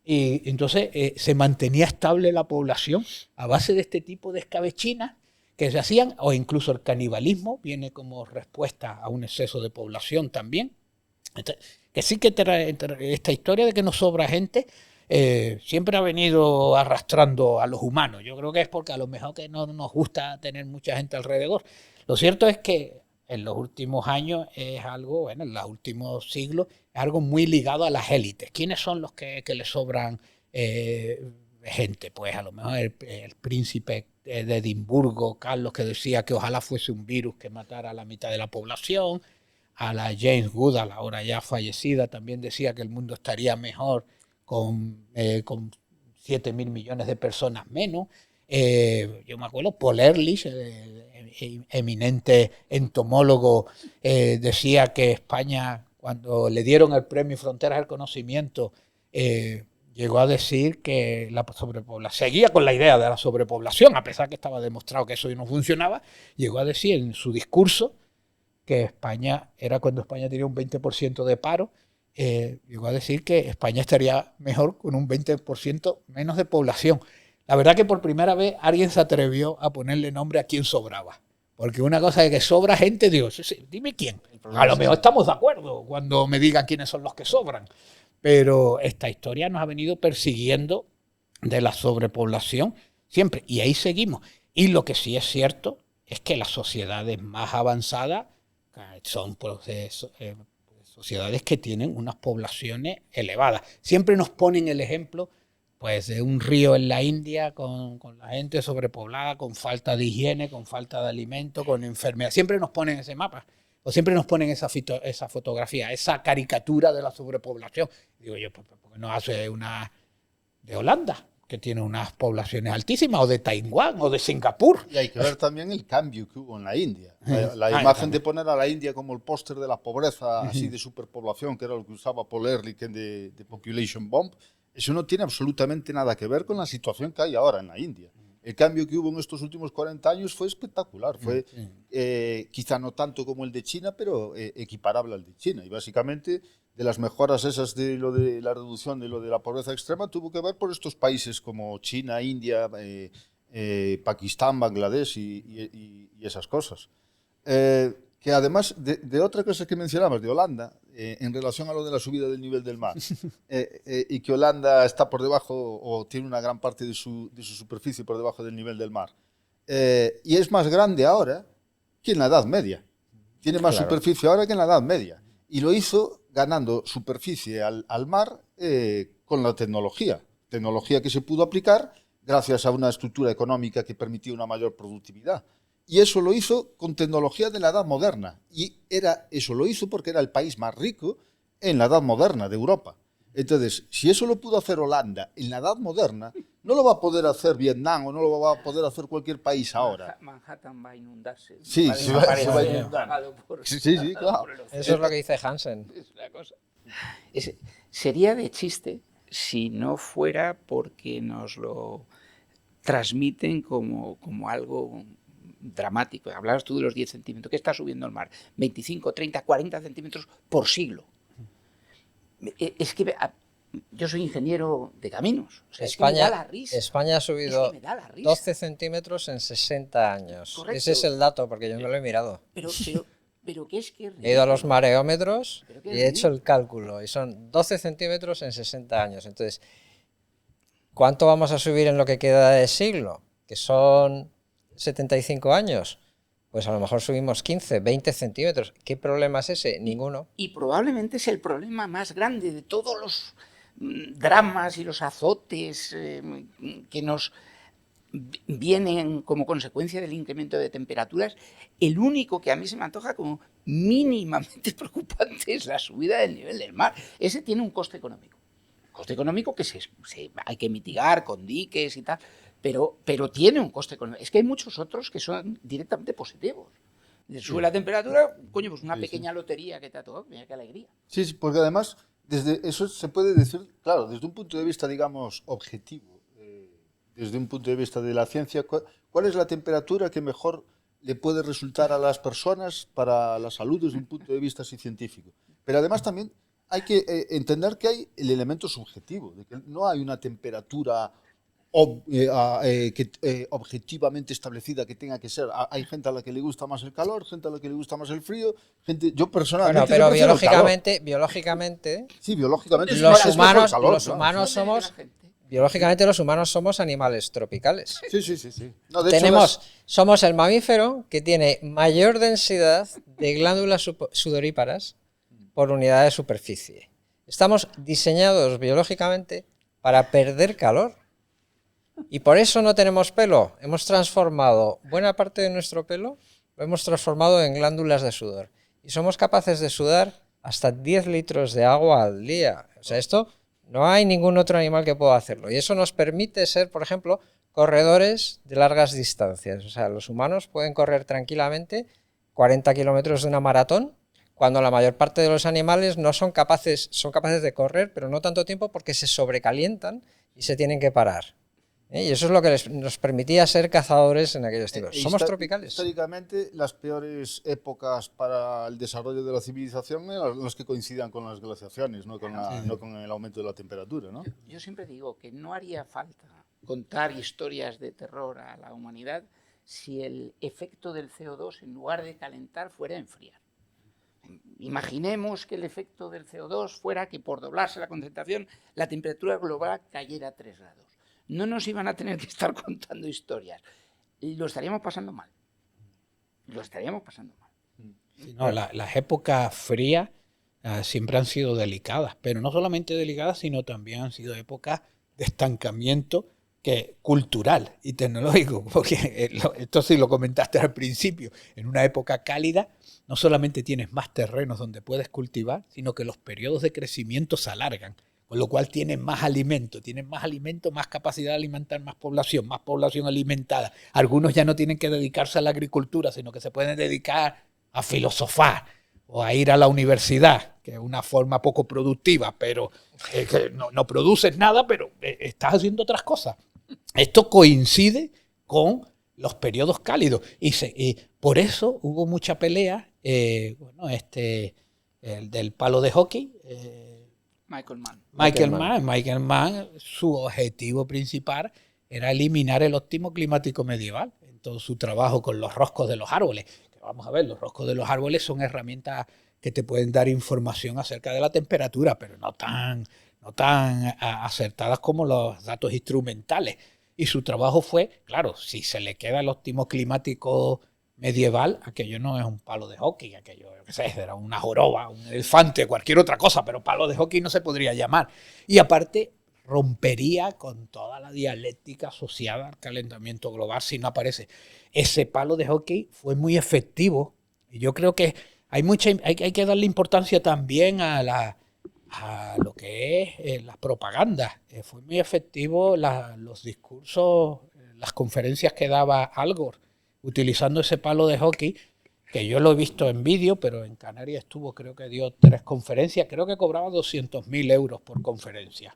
Y entonces se mantenía estable la población a base de este tipo de escabechinas que se hacían, o incluso el canibalismo viene como respuesta a un exceso de población también. Entonces, que sí que esta historia de que nos sobra gente siempre ha venido arrastrando a los humanos. Yo creo que es porque a lo mejor que no nos gusta tener mucha gente alrededor. Lo cierto es que en los últimos años es algo, bueno, en los últimos siglos, es algo muy ligado a las élites. ¿Quiénes son los que le sobran gente? Pues a lo mejor el príncipe de Edimburgo, Carlos, que decía que ojalá fuese un virus que matara a la mitad de la población. A la James Goodall, ahora ya fallecida, también decía que el mundo estaría mejor con 7.000 millones de personas menos. Yo me acuerdo, Paul Ehrlich, eminente entomólogo, decía que España, cuando le dieron el premio Fronteras del Conocimiento, llegó a decir que la sobrepoblación, seguía con la idea de la sobrepoblación, a pesar que estaba demostrado que eso no funcionaba, llegó a decir en su discurso que España, era cuando España tenía un 20% de paro, llegó a decir que España estaría mejor con un 20% menos de población. La verdad que por primera vez alguien se atrevió a ponerle nombre a quién sobraba. Porque una cosa es que sobra gente, digo, sí, dime quién. A lo mejor estamos de acuerdo cuando me digan quiénes son los que sobran. Pero esta historia nos ha venido persiguiendo de la sobrepoblación siempre. Y ahí seguimos. Y lo que sí es cierto es que las sociedades más avanzadas son sociedades que tienen unas poblaciones elevadas. Siempre nos ponen el ejemplo pues de un río en la India con la gente sobrepoblada, con falta de higiene, con falta de alimento, con enfermedad. Siempre nos ponen ese mapa, o siempre nos ponen esa fotografía, esa caricatura de la sobrepoblación. Digo yo, ¿por qué no hace una de Holanda, que tiene unas poblaciones altísimas, o de Taiwán, o de Singapur? Y hay que ver también el cambio que hubo en la India. La imagen de poner a la India como el póster de la pobreza, así de superpoblación, que era lo que usaba Paul Ehrlich de Population Bomb, eso no tiene absolutamente nada que ver con la situación que hay ahora en la India. El cambio que hubo en estos últimos 40 años fue espectacular. Fue quizá no tanto como el de China, pero equiparable al de China. Y básicamente de las mejoras esas de lo de la reducción de lo de la pobreza extrema tuvo que ver por estos países como China, India, Pakistán, Bangladesh y esas cosas. Que además de otra cosa que mencionabas, de Holanda, en relación a lo de la subida del nivel del mar, y que Holanda está por debajo o tiene una gran parte de su superficie por debajo del nivel del mar, y es más grande ahora que en la Edad Media. Tiene más superficie ahora que en la Edad Media. Y lo hizo ganando superficie al mar con la tecnología que se pudo aplicar gracias a una estructura económica que permitía una mayor productividad. Y eso lo hizo con tecnología de la Edad Moderna. Y eso lo hizo porque era el país más rico en la Edad Moderna de Europa. Entonces, si eso lo pudo hacer Holanda en la Edad Moderna, no lo va a poder hacer Vietnam o no lo va a poder hacer cualquier país ahora. Manhattan va a inundarse. Sí, se va a inundar. Sí, claro. Eso es lo que dice Hansen. Es la cosa. Sería de chiste si no fuera porque nos lo transmiten como algo dramático. Hablabas tú de los 10 centímetros. ¿Qué está subiendo el mar? 25, 30, 40 centímetros por siglo. Es que yo soy ingeniero de caminos. O sea, España, es que me da la risa. España ha subido 12 centímetros en 60 años. Correcto. Ese es el dato, porque yo no lo he mirado. Pero ¿qué es que he ido a los mareómetros y he hecho el cálculo. Y son 12 centímetros en 60 años. Entonces, ¿cuánto vamos a subir en lo que queda de siglo? Que son 75 años. Pues a lo mejor subimos 15, 20 centímetros. ¿Qué problema es ese? Ninguno. Y probablemente es el problema más grande de todos los dramas y los azotes que nos vienen como consecuencia del incremento de temperaturas. El único que a mí se me antoja como mínimamente preocupante es la subida del nivel del mar. Ese tiene un coste económico. Coste económico que hay que mitigar con diques y tal. Pero tiene un coste económico. Es que hay muchos otros que son directamente positivos. Sube la temperatura, coño, pues una pequeña lotería que te ha tocado, mira qué alegría. Sí, porque además, desde eso se puede decir, claro, desde un punto de vista, digamos, objetivo, desde un punto de vista de la ciencia, ¿cuál es la temperatura que mejor le puede resultar a las personas para la salud desde un punto de vista así científico? Pero además también hay que entender que hay el elemento subjetivo, de que no hay una temperatura objetivamente establecida que tenga que ser. Hay gente a la que le gusta más el calor, gente a la que le gusta más el frío, yo personalmente... Bueno, pero biológicamente sí, biológicamente los humanos somos... Biológicamente los humanos somos animales tropicales. Sí. No, de hecho, somos el mamífero que tiene mayor densidad de glándulas sudoríparas por unidad de superficie. Estamos diseñados biológicamente para perder calor. Y por eso no tenemos pelo. Hemos transformado buena parte de nuestro pelo, lo hemos transformado en glándulas de sudor. Y somos capaces de sudar hasta 10 litros de agua al día. O sea, esto no hay ningún otro animal que pueda hacerlo. Y eso nos permite ser, por ejemplo, corredores de largas distancias. O sea, los humanos pueden correr tranquilamente 40 kilómetros de una maratón, cuando la mayor parte de los animales no son capaces de correr, pero no tanto tiempo porque se sobrecalientan y se tienen que parar. Y eso es lo que nos permitía ser cazadores en aquellos tiempos. Somos tropicales. Históricamente, las peores épocas para el desarrollo de la civilización eran las que coincidan con las glaciaciones, no con el aumento de la temperatura, ¿no? Yo siempre digo que no haría falta contar historias de terror a la humanidad si el efecto del CO2, en lugar de calentar, fuera enfriar. Imaginemos que el efecto del CO2 fuera que por doblarse la concentración, la temperatura global cayera a 3 grados. No nos iban a tener que estar contando historias. Lo estaríamos pasando mal. Sí, no, las épocas frías siempre han sido delicadas, pero no solamente delicadas, sino también han sido épocas de estancamiento cultural y tecnológico, porque esto sí lo comentaste al principio. En una época cálida no solamente tienes más terrenos donde puedes cultivar, sino que los periodos de crecimiento se alargan. Con lo cual tienen más alimento, más capacidad de alimentar más población alimentada. Algunos ya no tienen que dedicarse a la agricultura, sino que se pueden dedicar a filosofar o a ir a la universidad, que es una forma poco productiva, pero que no produces nada, pero estás haciendo otras cosas. Esto coincide con los periodos cálidos. Y por eso hubo mucha pelea, el del palo de hockey, Michael Mann, su objetivo principal era eliminar el óptimo climático medieval en todo su trabajo con los roscos de los árboles. Que vamos a ver, los roscos de los árboles son herramientas que te pueden dar información acerca de la temperatura, pero no tan acertadas como los datos instrumentales. Y su trabajo fue, claro, si se le queda el óptimo climático medieval, aquello no es un palo de hockey, aquello, yo qué sé, era una joroba, un elefante, cualquier otra cosa, pero palo de hockey no se podría llamar. Y aparte, rompería con toda la dialéctica asociada al calentamiento global si no aparece. Ese palo de hockey fue muy efectivo, y yo creo que hay que darle importancia también a lo que es la propaganda. Fue muy efectivo los discursos, las conferencias que daba Al Gore, utilizando ese palo de hockey, que yo lo he visto en vídeo, pero en Canarias estuvo, creo que dio 3 conferencias, creo que cobraba 200.000 euros por conferencia.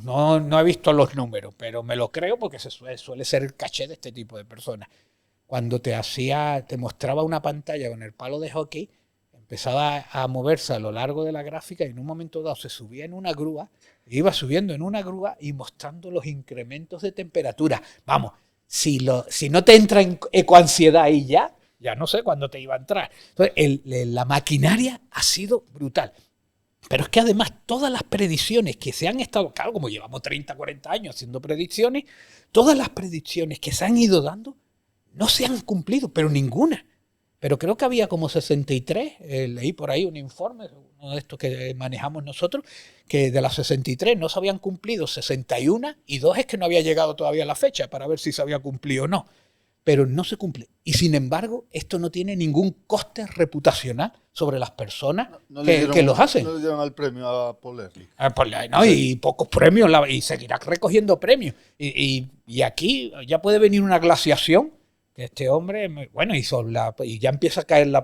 No he visto los números, pero me lo creo porque suele ser el caché de este tipo de personas. Cuando te mostraba una pantalla con el palo de hockey, empezaba a moverse a lo largo de la gráfica y en un momento dado se subía en una grúa, iba subiendo en una grúa y mostrando los incrementos de temperatura. Vamos, si no te entra en ecoansiedad ahí ya no sé cuándo te iba a entrar. Entonces, la maquinaria ha sido brutal. Pero es que además todas las predicciones que se han estado, claro, como llevamos 30, 40 años haciendo predicciones, todas las predicciones que se han ido dando no se han cumplido, pero ninguna. Pero creo que había como 63, leí por ahí un informe, uno de estos que manejamos nosotros, que de las 63 no se habían cumplido 61 y 2 es que no había llegado todavía la fecha para ver si se había cumplido o no. Pero no se cumple. Y sin embargo, esto no tiene ningún coste reputacional sobre las personas que los hacen. No le dieron el premio a Paul Ehrlich. No, y pocos premios, y seguirá recogiendo premios. Y aquí ya puede venir una glaciación, que este hombre, bueno, y ya empieza a caer la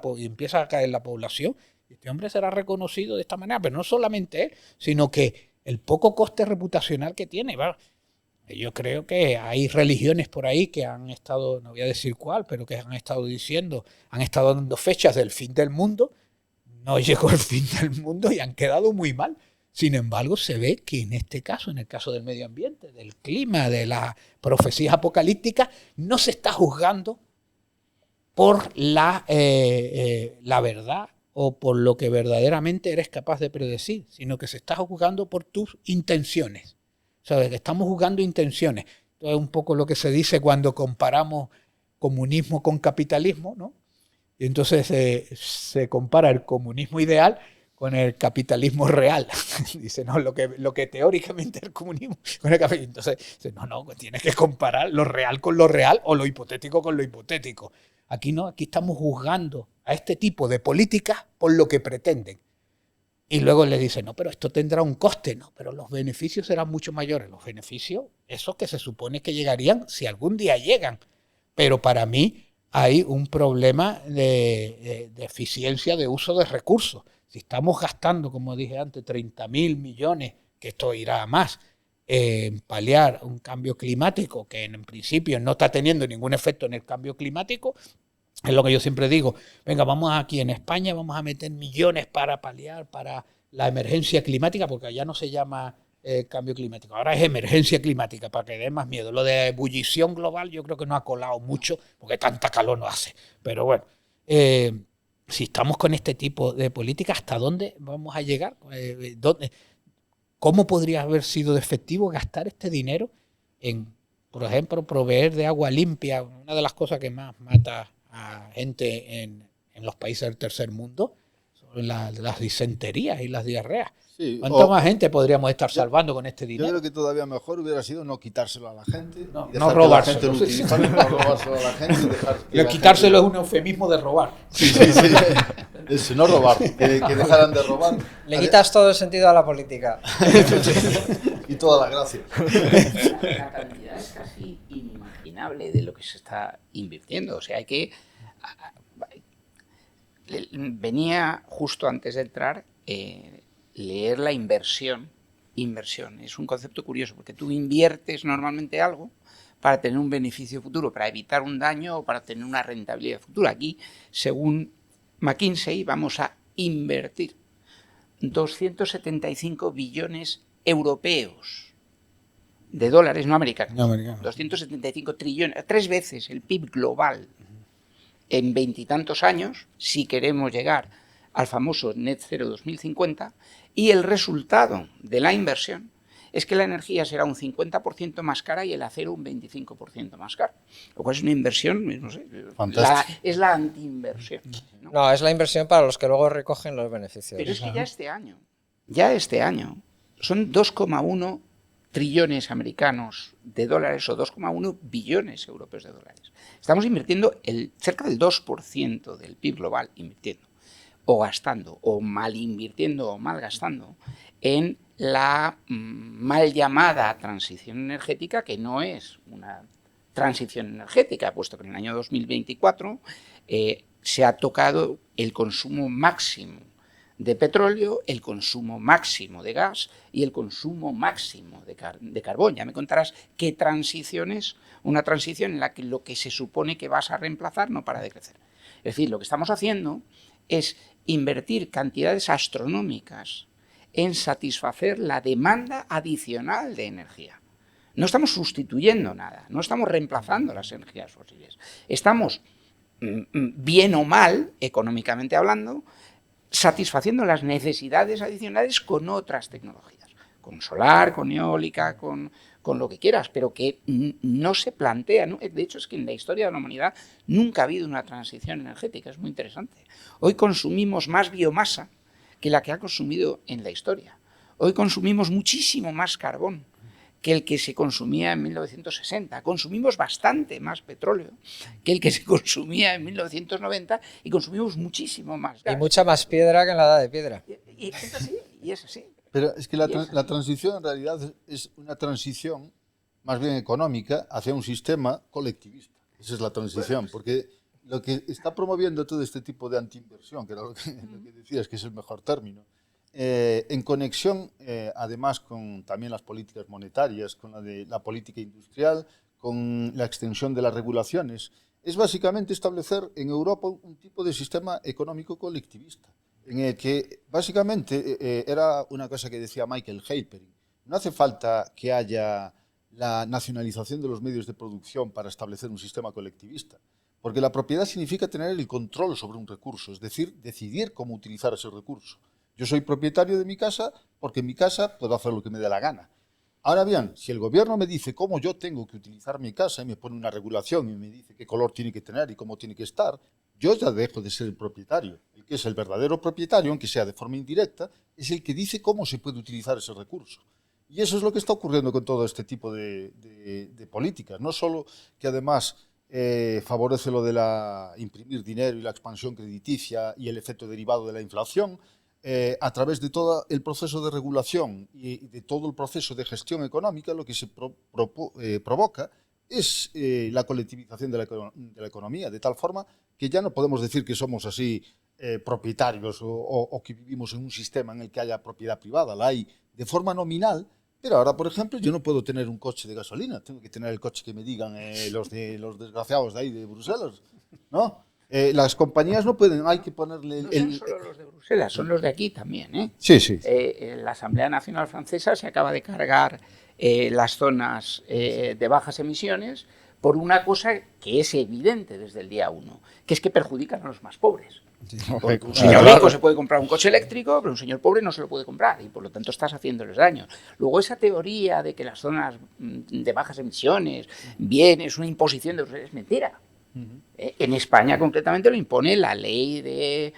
población. Este hombre será reconocido de esta manera, pero no solamente él, sino que el poco coste reputacional que tiene, ¿verdad? Yo creo que hay religiones por ahí que han estado, no voy a decir cuál, pero que han estado dando fechas del fin del mundo. No llegó el fin del mundo y han quedado muy mal. Sin embargo, se ve que en este caso, en el caso del medio ambiente, del clima, de las profecías apocalípticas, no se está juzgando por la verdad o por lo que verdaderamente eres capaz de predecir, sino que se está juzgando por tus intenciones. O sea, que estamos juzgando intenciones. Esto es un poco lo que se dice cuando comparamos comunismo con capitalismo, ¿no? Y entonces se compara el comunismo ideal con el capitalismo real. Dice, no, lo que teóricamente es el comunismo con el capitalismo. Entonces, dice, no, tienes que comparar lo real con lo real o lo hipotético con lo hipotético. Aquí no, aquí estamos juzgando a este tipo de políticas por lo que pretenden. Y luego le dice, no, pero esto tendrá un coste, no, pero los beneficios serán mucho mayores. Los beneficios, esos que se supone que llegarían si algún día llegan. Pero para mí hay un problema de eficiencia de uso de recursos. Si estamos gastando, como dije antes, 30.000 millones, que esto irá a más, en paliar un cambio climático que en principio no está teniendo ningún efecto en el cambio climático, es lo que yo siempre digo, venga, vamos aquí en España, vamos a meter millones para paliar, para la emergencia climática, porque allá no se llama cambio climático, ahora es emergencia climática, para que dé más miedo. Lo de ebullición global yo creo que no ha colado mucho, porque tanta calor no hace. Pero bueno, si estamos con este tipo de política, ¿hasta dónde vamos a llegar? ¿Cómo podría haber sido efectivo gastar este dinero en, por ejemplo, proveer de agua limpia? Una de las cosas que más mata a gente en los países del tercer mundo son las disenterías y las diarreas. Sí, ¿cuánta más gente podríamos estar salvando con este dinero? Yo creo que todavía mejor hubiera sido no quitárselo a la gente, no robárselo. No robárselo a la gente y dejar que quitárselo es un eufemismo de robar. Sí. Eso, no robar, que dejaran de robar. Le quitas todo el sentido a la política. Y toda la gracia. La cantidad es casi inimaginable de lo que se está invirtiendo. O sea, hay que... Venía justo antes de entrar leer la inversión. Inversión es un concepto curioso porque tú inviertes normalmente algo para tener un beneficio futuro, para evitar un daño o para tener una rentabilidad futura. Aquí, según McKinsey, vamos a invertir 275 billones europeos de dólares, no americanos. 275 trillones, 3 veces el PIB global en 20 y tantos años, si queremos llegar al famoso Net Zero 2050, y el resultado de la inversión es que la energía será un 50% más cara y el acero un 25% más caro. Lo cual es una inversión, no sé, es la antiinversión. No, es la inversión para los que luego recogen los beneficios. Pero es que ya este año, son 2,1 trillones americanos de dólares o 2,1 billones europeos de dólares. Estamos invirtiendo cerca del 2% del PIB global, invirtiendo, o gastando, o mal invirtiendo, o mal gastando, en la mal llamada transición energética, que no es una transición energética, puesto que en el año 2024 se ha tocado el consumo máximo de petróleo, el consumo máximo de gas y el consumo máximo de carbón. Ya me contarás qué transición es, una transición en la que lo que se supone que vas a reemplazar no para de crecer. Es decir, lo que estamos haciendo es invertir cantidades astronómicas en satisfacer la demanda adicional de energía. No estamos sustituyendo nada, no estamos reemplazando las energías fósiles. Estamos, bien o mal, económicamente hablando, satisfaciendo las necesidades adicionales con otras tecnologías, con solar, con eólica, con lo que quieras, pero que no se plantea. ¿No? De hecho, es que en la historia de la humanidad nunca ha habido una transición energética, es muy interesante. Hoy consumimos más biomasa que la que ha consumido en la historia. Hoy consumimos muchísimo más carbón que el que se consumía en 1960. Consumimos bastante más petróleo que el que se consumía en 1990 y consumimos muchísimo más gas. Y mucha más piedra que en la edad de piedra. Y es así, y es así. Pero es que la transición en realidad es una transición más bien económica hacia un sistema colectivista. Esa es la transición, porque lo que está promoviendo todo este tipo de antiinversión, que era lo que decías, que es el mejor término, en conexión además con también las políticas monetarias, con la política industrial, con la extensión de las regulaciones, es básicamente establecer en Europa un tipo de sistema económico colectivista, en el que básicamente era una cosa que decía Michael Halperin: no hace falta que haya la nacionalización de los medios de producción para establecer un sistema colectivista, porque la propiedad significa tener el control sobre un recurso, es decir, decidir cómo utilizar ese recurso. Yo soy propietario de mi casa porque en mi casa puedo hacer lo que me dé la gana. Ahora bien, si el gobierno me dice cómo yo tengo que utilizar mi casa y me pone una regulación y me dice qué color tiene que tener y cómo tiene que estar, yo ya dejo de ser el propietario. El que es el verdadero propietario, aunque sea de forma indirecta, es el que dice cómo se puede utilizar ese recurso. Y eso es lo que está ocurriendo con todo este tipo de políticas. No solo que además favorece lo de imprimir dinero y la expansión crediticia y el efecto derivado de la inflación, a través de todo el proceso de regulación y de todo el proceso de gestión económica, lo que se provoca es la colectivización de la economía, de tal forma que ya no podemos decir que somos así propietarios o que vivimos en un sistema en el que haya propiedad privada. La hay de forma nominal, pero ahora, por ejemplo, yo no puedo tener un coche de gasolina, tengo que tener el coche que me digan los desgraciados de ahí de Bruselas, ¿no? Las compañías no pueden, hay que ponerle... No son solo los de Bruselas, son los de aquí también, ¿eh? Sí, sí. La Asamblea Nacional Francesa se acaba de cargar las zonas de bajas emisiones por una cosa que es evidente desde el día 1, que es que perjudican a los más pobres. Sí, un señor rico se puede comprar un coche eléctrico, pero un señor pobre no se lo puede comprar y por lo tanto estás haciéndoles daño. Luego esa teoría de que las zonas de bajas emisiones es una imposición de... es mentira. En España concretamente lo impone la ley de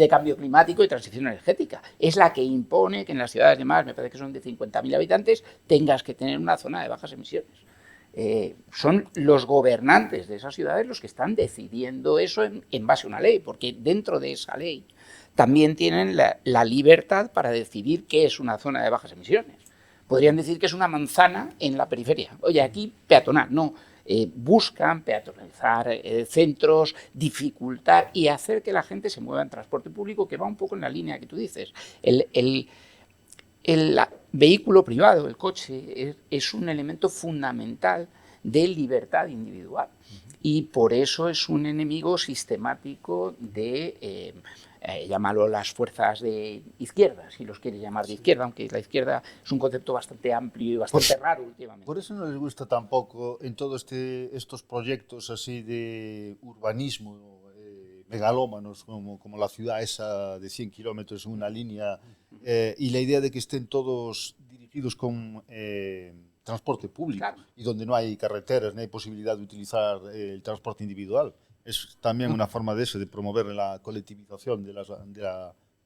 cambio climático y transición energética. Es la que impone que en las ciudades de más, me parece que son de 50.000 habitantes, tengas que tener una zona de bajas emisiones. Son los gobernantes de esas ciudades los que están decidiendo eso en base a una ley, porque dentro de esa ley también tienen la libertad para decidir qué es una zona de bajas emisiones. Podrían decir que es una manzana en la periferia. Oye, aquí peatonal, no. Buscan peatonalizar centros, dificultar y hacer que la gente se mueva en transporte público, que va un poco en la línea que tú dices. El El vehículo privado, el coche, es un elemento fundamental de libertad individual y por eso es un enemigo sistemático de, llámalo las fuerzas de izquierda, si los quieres llamar de izquierda, aunque la izquierda es un concepto bastante amplio y bastante raro últimamente. Por eso no les gusta tampoco en todos estos proyectos así de urbanismo megalómanos, como la ciudad esa de 100 kilómetros en una línea, y la idea de que estén todos dirigidos con transporte público, claro, y donde no hay carreteras, ni hay posibilidad de utilizar el transporte individual. Es también una forma de eso, de promover la colectivización de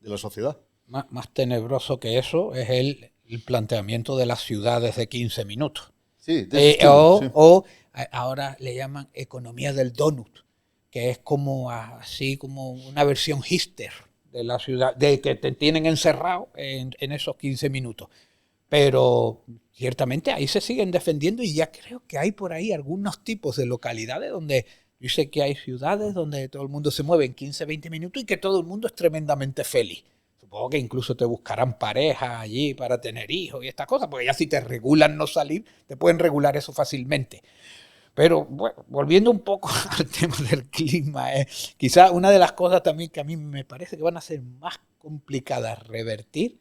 la sociedad. Más tenebroso que eso es el planteamiento de las ciudades de 15 minutos. Sí, o ahora le llaman economía del donut, que es como así como una versión hipster de la ciudad, de que te tienen encerrado en esos 15 minutos. Pero ciertamente ahí se siguen defendiendo y ya creo que hay por ahí algunos tipos de localidades donde yo sé que hay ciudades donde todo el mundo se mueve en 15, 20 minutos y que todo el mundo es tremendamente feliz. Supongo que incluso te buscarán parejas allí para tener hijos y estas cosas, porque ya si te regulan no salir, te pueden regular eso fácilmente. Pero bueno, volviendo un poco al tema del clima, quizás una de las cosas también que a mí me parece que van a ser más complicadas revertir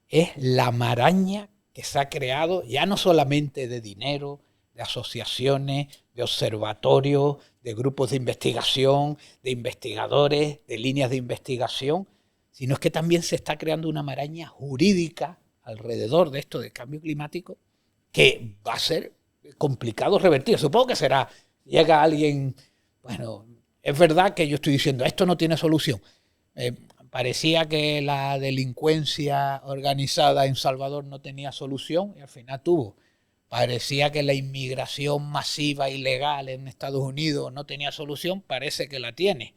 es la maraña que se ha creado, ya no solamente de dinero, de asociaciones, de observatorios, de grupos de investigación, de investigadores, de líneas de investigación, sino es que también se está creando una maraña jurídica alrededor de esto del cambio climático que va a ser complicado revertir. Supongo que será, llega alguien, bueno, es verdad que yo estoy diciendo, esto no tiene solución. Parecía que la delincuencia organizada en Salvador no tenía solución y al final tuvo. Parecía que la inmigración masiva ilegal en Estados Unidos no tenía solución, parece que la tiene.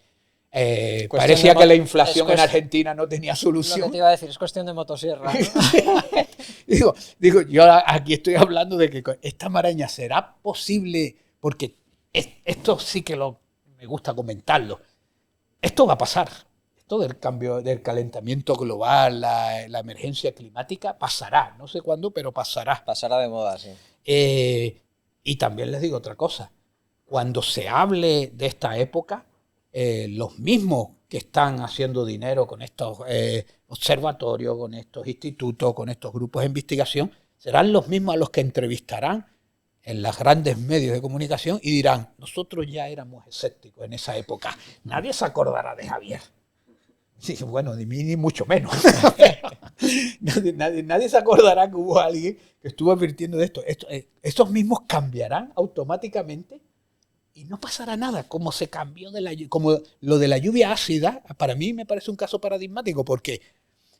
Parecía que la inflación en Argentina no tenía solución. Lo que te iba a decir, es cuestión de motosierra, ¿no? digo, yo aquí estoy hablando de que esta maraña será posible, porque esto sí que me gusta comentarlo. Esto va a pasar. Esto del cambio, del calentamiento global, la emergencia climática, pasará. No sé cuándo, pero pasará. Pasará de moda, sí. Y también les digo otra cosa. Cuando se hable de esta época, los mismos que están haciendo dinero con estos observatorios, con estos institutos, con estos grupos de investigación, serán los mismos a los que entrevistarán en los grandes medios de comunicación y dirán, nosotros ya éramos escépticos en esa época. Nadie se acordará de Javier. Sí, bueno, de mí ni mucho menos. nadie se acordará que hubo alguien que estuvo advirtiendo de esto. Estos mismos cambiarán automáticamente y no pasará nada, como se cambió como lo de la lluvia ácida. Para mí me parece un caso paradigmático porque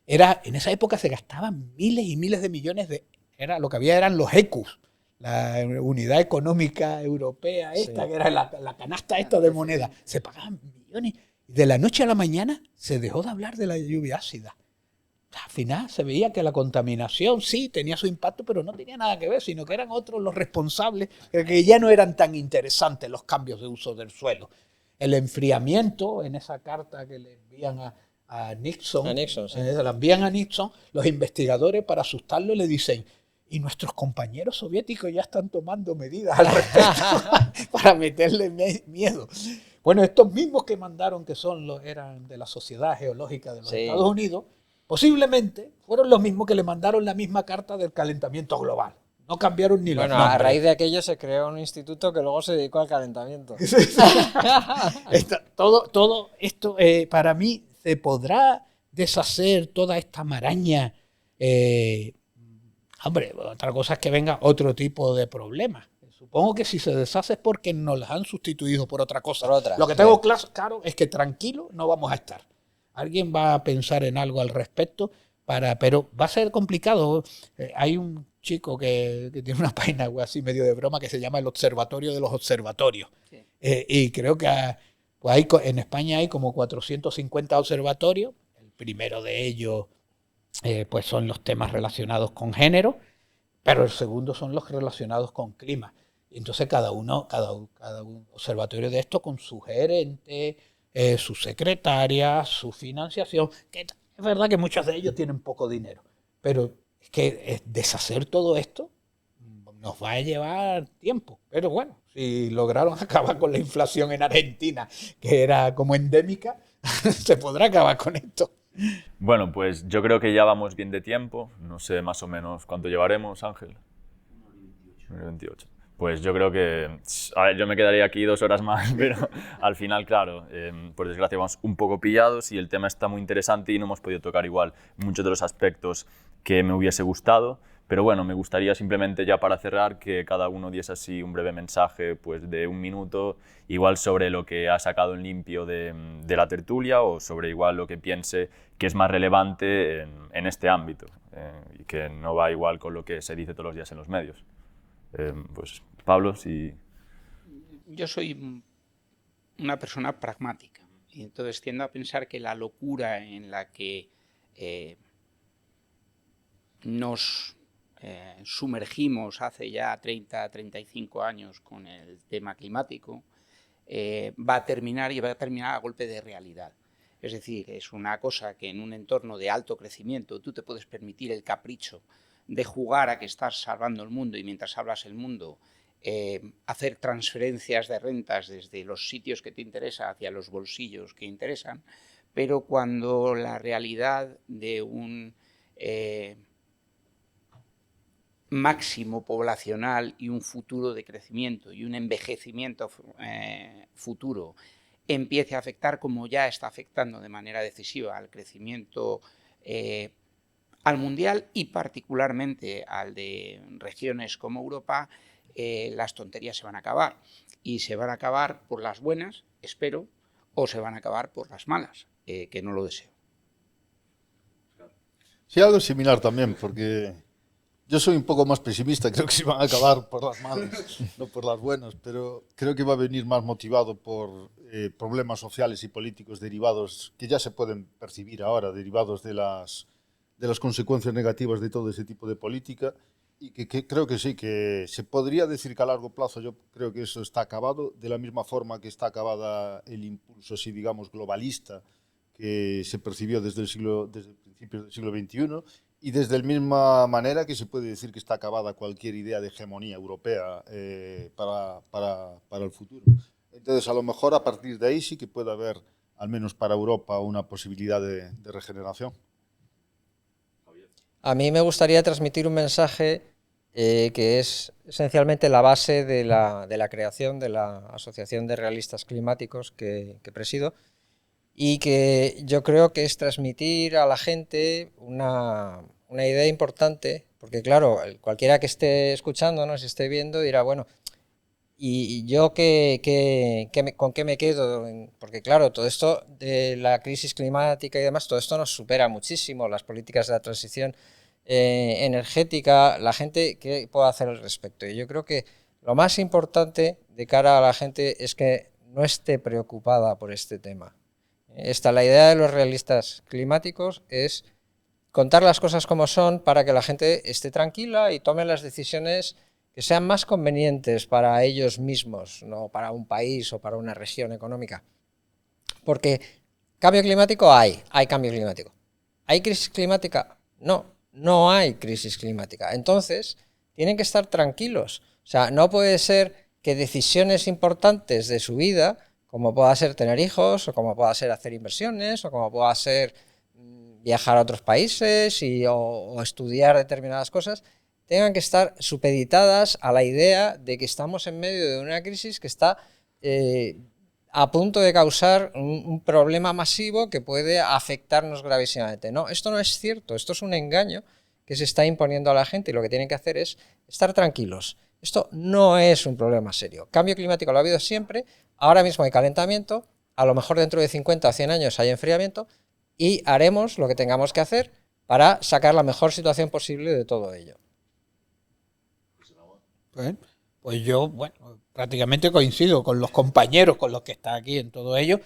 en esa época se gastaban miles y miles de millones lo que había eran los ECUs, la unidad económica europea que era la canasta de moneda. Se pagaban millones. De la noche a la mañana se dejó de hablar de la lluvia ácida. Al final se veía que la contaminación sí tenía su impacto, pero no tenía nada que ver, sino que eran otros los responsables, que ya no eran tan interesantes los cambios de uso del suelo. El enfriamiento, en esa carta que le envían a Nixon, sí. La envían a Nixon, los investigadores para asustarlo le dicen, y nuestros compañeros soviéticos ya están tomando medidas al respecto para meterle miedo. Bueno, estos mismos que mandaron, que eran de la Sociedad Geológica de los Estados Unidos, posiblemente fueron los mismos que le mandaron la misma carta del calentamiento global. No cambiaron ni los nombres. A raíz de aquello se creó un instituto que luego se dedicó al calentamiento. Todo esto, para mí, se podrá deshacer toda esta maraña. Hombre, otra cosa es que venga otro tipo de problemas. Supongo que si se deshace es porque nos las han sustituido por otra cosa. Lo que tengo claro es que tranquilo no vamos a estar. Alguien va a pensar en algo al respecto, pero va a ser complicado. Hay un chico que tiene una página web así medio de broma que se llama el Observatorio de los Observatorios. Sí. Y creo que en España hay como 450 observatorios. El primero de ellos pues son los temas relacionados con género, pero el segundo son los relacionados con clima. Entonces cada un observatorio de esto con su gerente, su secretaria, su financiación, que es verdad que muchos de ellos tienen poco dinero, pero es que deshacer todo esto nos va a llevar tiempo. Pero bueno, si lograron acabar con la inflación en Argentina, que era como endémica, se podrá acabar con esto. Bueno, pues yo creo que ya vamos bien de tiempo. No sé más o menos cuánto llevaremos, Ángel. 28. Pues yo creo que, a ver, yo me quedaría aquí 2 horas más, pero al final, claro, por desgracia vamos un poco pillados y el tema está muy interesante y no hemos podido tocar igual muchos de los aspectos que me hubiese gustado. Pero bueno, me gustaría simplemente ya para cerrar que cada uno diese así un breve mensaje pues de 1 minuto, igual sobre lo que ha sacado en limpio de la tertulia o sobre igual lo que piense que es más relevante en este ámbito y que no va igual con lo que se dice todos los días en los medios. Pues Pablo, si... Yo soy una persona pragmática y entonces tiendo a pensar que la locura en la que nos sumergimos hace ya 30, 35 años con el tema climático va a terminar a golpe de realidad. Es decir, es una cosa que en un entorno de alto crecimiento tú te puedes permitir el capricho de jugar a que estás salvando el mundo y mientras salvas el mundo hacer transferencias de rentas desde los sitios que te interesan hacia los bolsillos que interesan, pero cuando la realidad de un máximo poblacional y un futuro de crecimiento y un envejecimiento futuro empiece a afectar, como ya está afectando de manera decisiva al crecimiento al mundial y particularmente al de regiones como Europa, las tonterías se van a acabar. Y se van a acabar por las buenas, espero, o se van a acabar por las malas, que no lo deseo. Sí, algo similar también, porque yo soy un poco más pesimista, creo que se van a acabar por las malas, no por las buenas, pero creo que va a venir más motivado por problemas sociales y políticos derivados, que ya se pueden percibir ahora, derivados de las consecuencias negativas de todo ese tipo de política, y que creo que sí, que se podría decir que a largo plazo yo creo que eso está acabado, de la misma forma que está acabada el impulso, así digamos, globalista, que se percibió desde principios del siglo XXI, y desde la misma manera que se puede decir que está acabada cualquier idea de hegemonía europea para el futuro. Entonces, a lo mejor a partir de ahí sí que puede haber, al menos para Europa, una posibilidad de regeneración. A mí me gustaría transmitir un mensaje que es esencialmente la base de la creación de la Asociación de Realistas Climáticos que presido, y que yo creo que es transmitir a la gente una idea importante, porque claro, cualquiera que esté escuchándonos, esté viendo, dirá, bueno, ¿y yo con qué me quedo? Porque claro, todo esto de la crisis climática y demás, todo esto nos supera muchísimo, las políticas de la transición energética, la gente, ¿qué puede hacer al respecto? Y yo creo que lo más importante de cara a la gente es que no esté preocupada por este tema. La idea de los realistas climáticos es contar las cosas como son para que la gente esté tranquila y tome las decisiones que sean más convenientes para ellos mismos, no para un país o para una región económica. Porque cambio climático hay cambio climático. ¿Hay crisis climática? No hay crisis climática. Entonces, tienen que estar tranquilos. O sea, no puede ser que decisiones importantes de su vida, como pueda ser tener hijos, o como pueda ser hacer inversiones, o como pueda ser viajar a otros países o estudiar determinadas cosas, tengan que estar supeditadas a la idea de que estamos en medio de una crisis que está a punto de causar un problema masivo que puede afectarnos gravísimamente. No, esto no es cierto, esto es un engaño que se está imponiendo a la gente y lo que tienen que hacer es estar tranquilos. Esto no es un problema serio. Cambio climático lo ha habido siempre, ahora mismo hay calentamiento, a lo mejor dentro de 50 o 100 años hay enfriamiento y haremos lo que tengamos que hacer para sacar la mejor situación posible de todo ello. Pues yo, bueno, prácticamente coincido con los compañeros con los que están aquí en todo ello.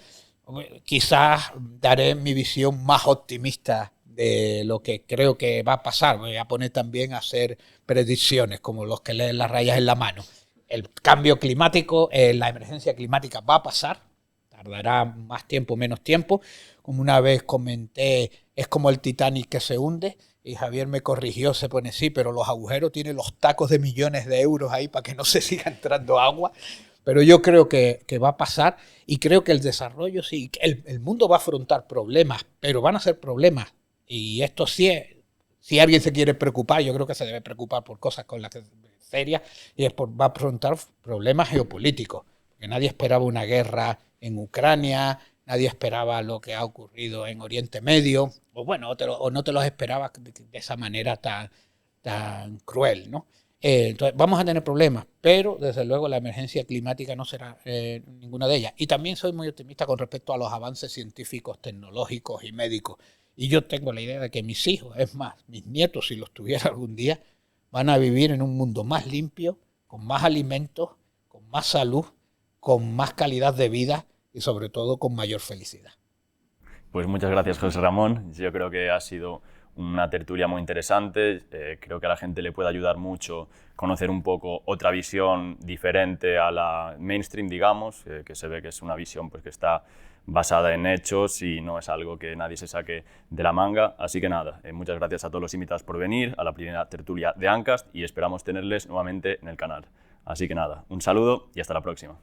Quizás daré mi visión más optimista de lo que creo que va a pasar. Me voy a poner también a hacer predicciones, como los que leen las rayas en la mano. El cambio climático, la emergencia climática va a pasar, tardará más tiempo, menos tiempo. Como una vez comenté, es como el Titanic que se hunde. Y Javier me corrigió, se pone, sí, pero los agujeros tienen los tacos de millones de euros ahí para que no se siga entrando agua. Pero yo creo que va a pasar y creo que el desarrollo, sí, el mundo va a afrontar problemas, pero van a ser problemas. Y esto sí es, si alguien se quiere preocupar, yo creo que se debe preocupar por cosas con las que serias y va a afrontar problemas geopolíticos. Porque nadie esperaba una guerra en Ucrania, nadie esperaba lo que ha ocurrido en Oriente Medio, o bueno, o no te los esperabas de esa manera tan cruel, ¿no? Entonces vamos a tener problemas, pero desde luego la emergencia climática no será ninguna de ellas. Y también soy muy optimista con respecto a los avances científicos, tecnológicos y médicos. Y yo tengo la idea de que mis hijos, es más, mis nietos, si los tuviera algún día, van a vivir en un mundo más limpio, con más alimentos, con más salud, con más calidad de vida y sobre todo con mayor felicidad. Pues muchas gracias, José Ramón. Yo creo que ha sido una tertulia muy interesante. Creo que a la gente le puede ayudar mucho conocer un poco otra visión diferente a la mainstream, digamos, que se ve que es una visión pues, que está basada en hechos y no es algo que nadie se saque de la manga. Así que nada, muchas gracias a todos los invitados por venir a la primera tertulia de Ancast y esperamos tenerles nuevamente en el canal. Así que nada, un saludo y hasta la próxima.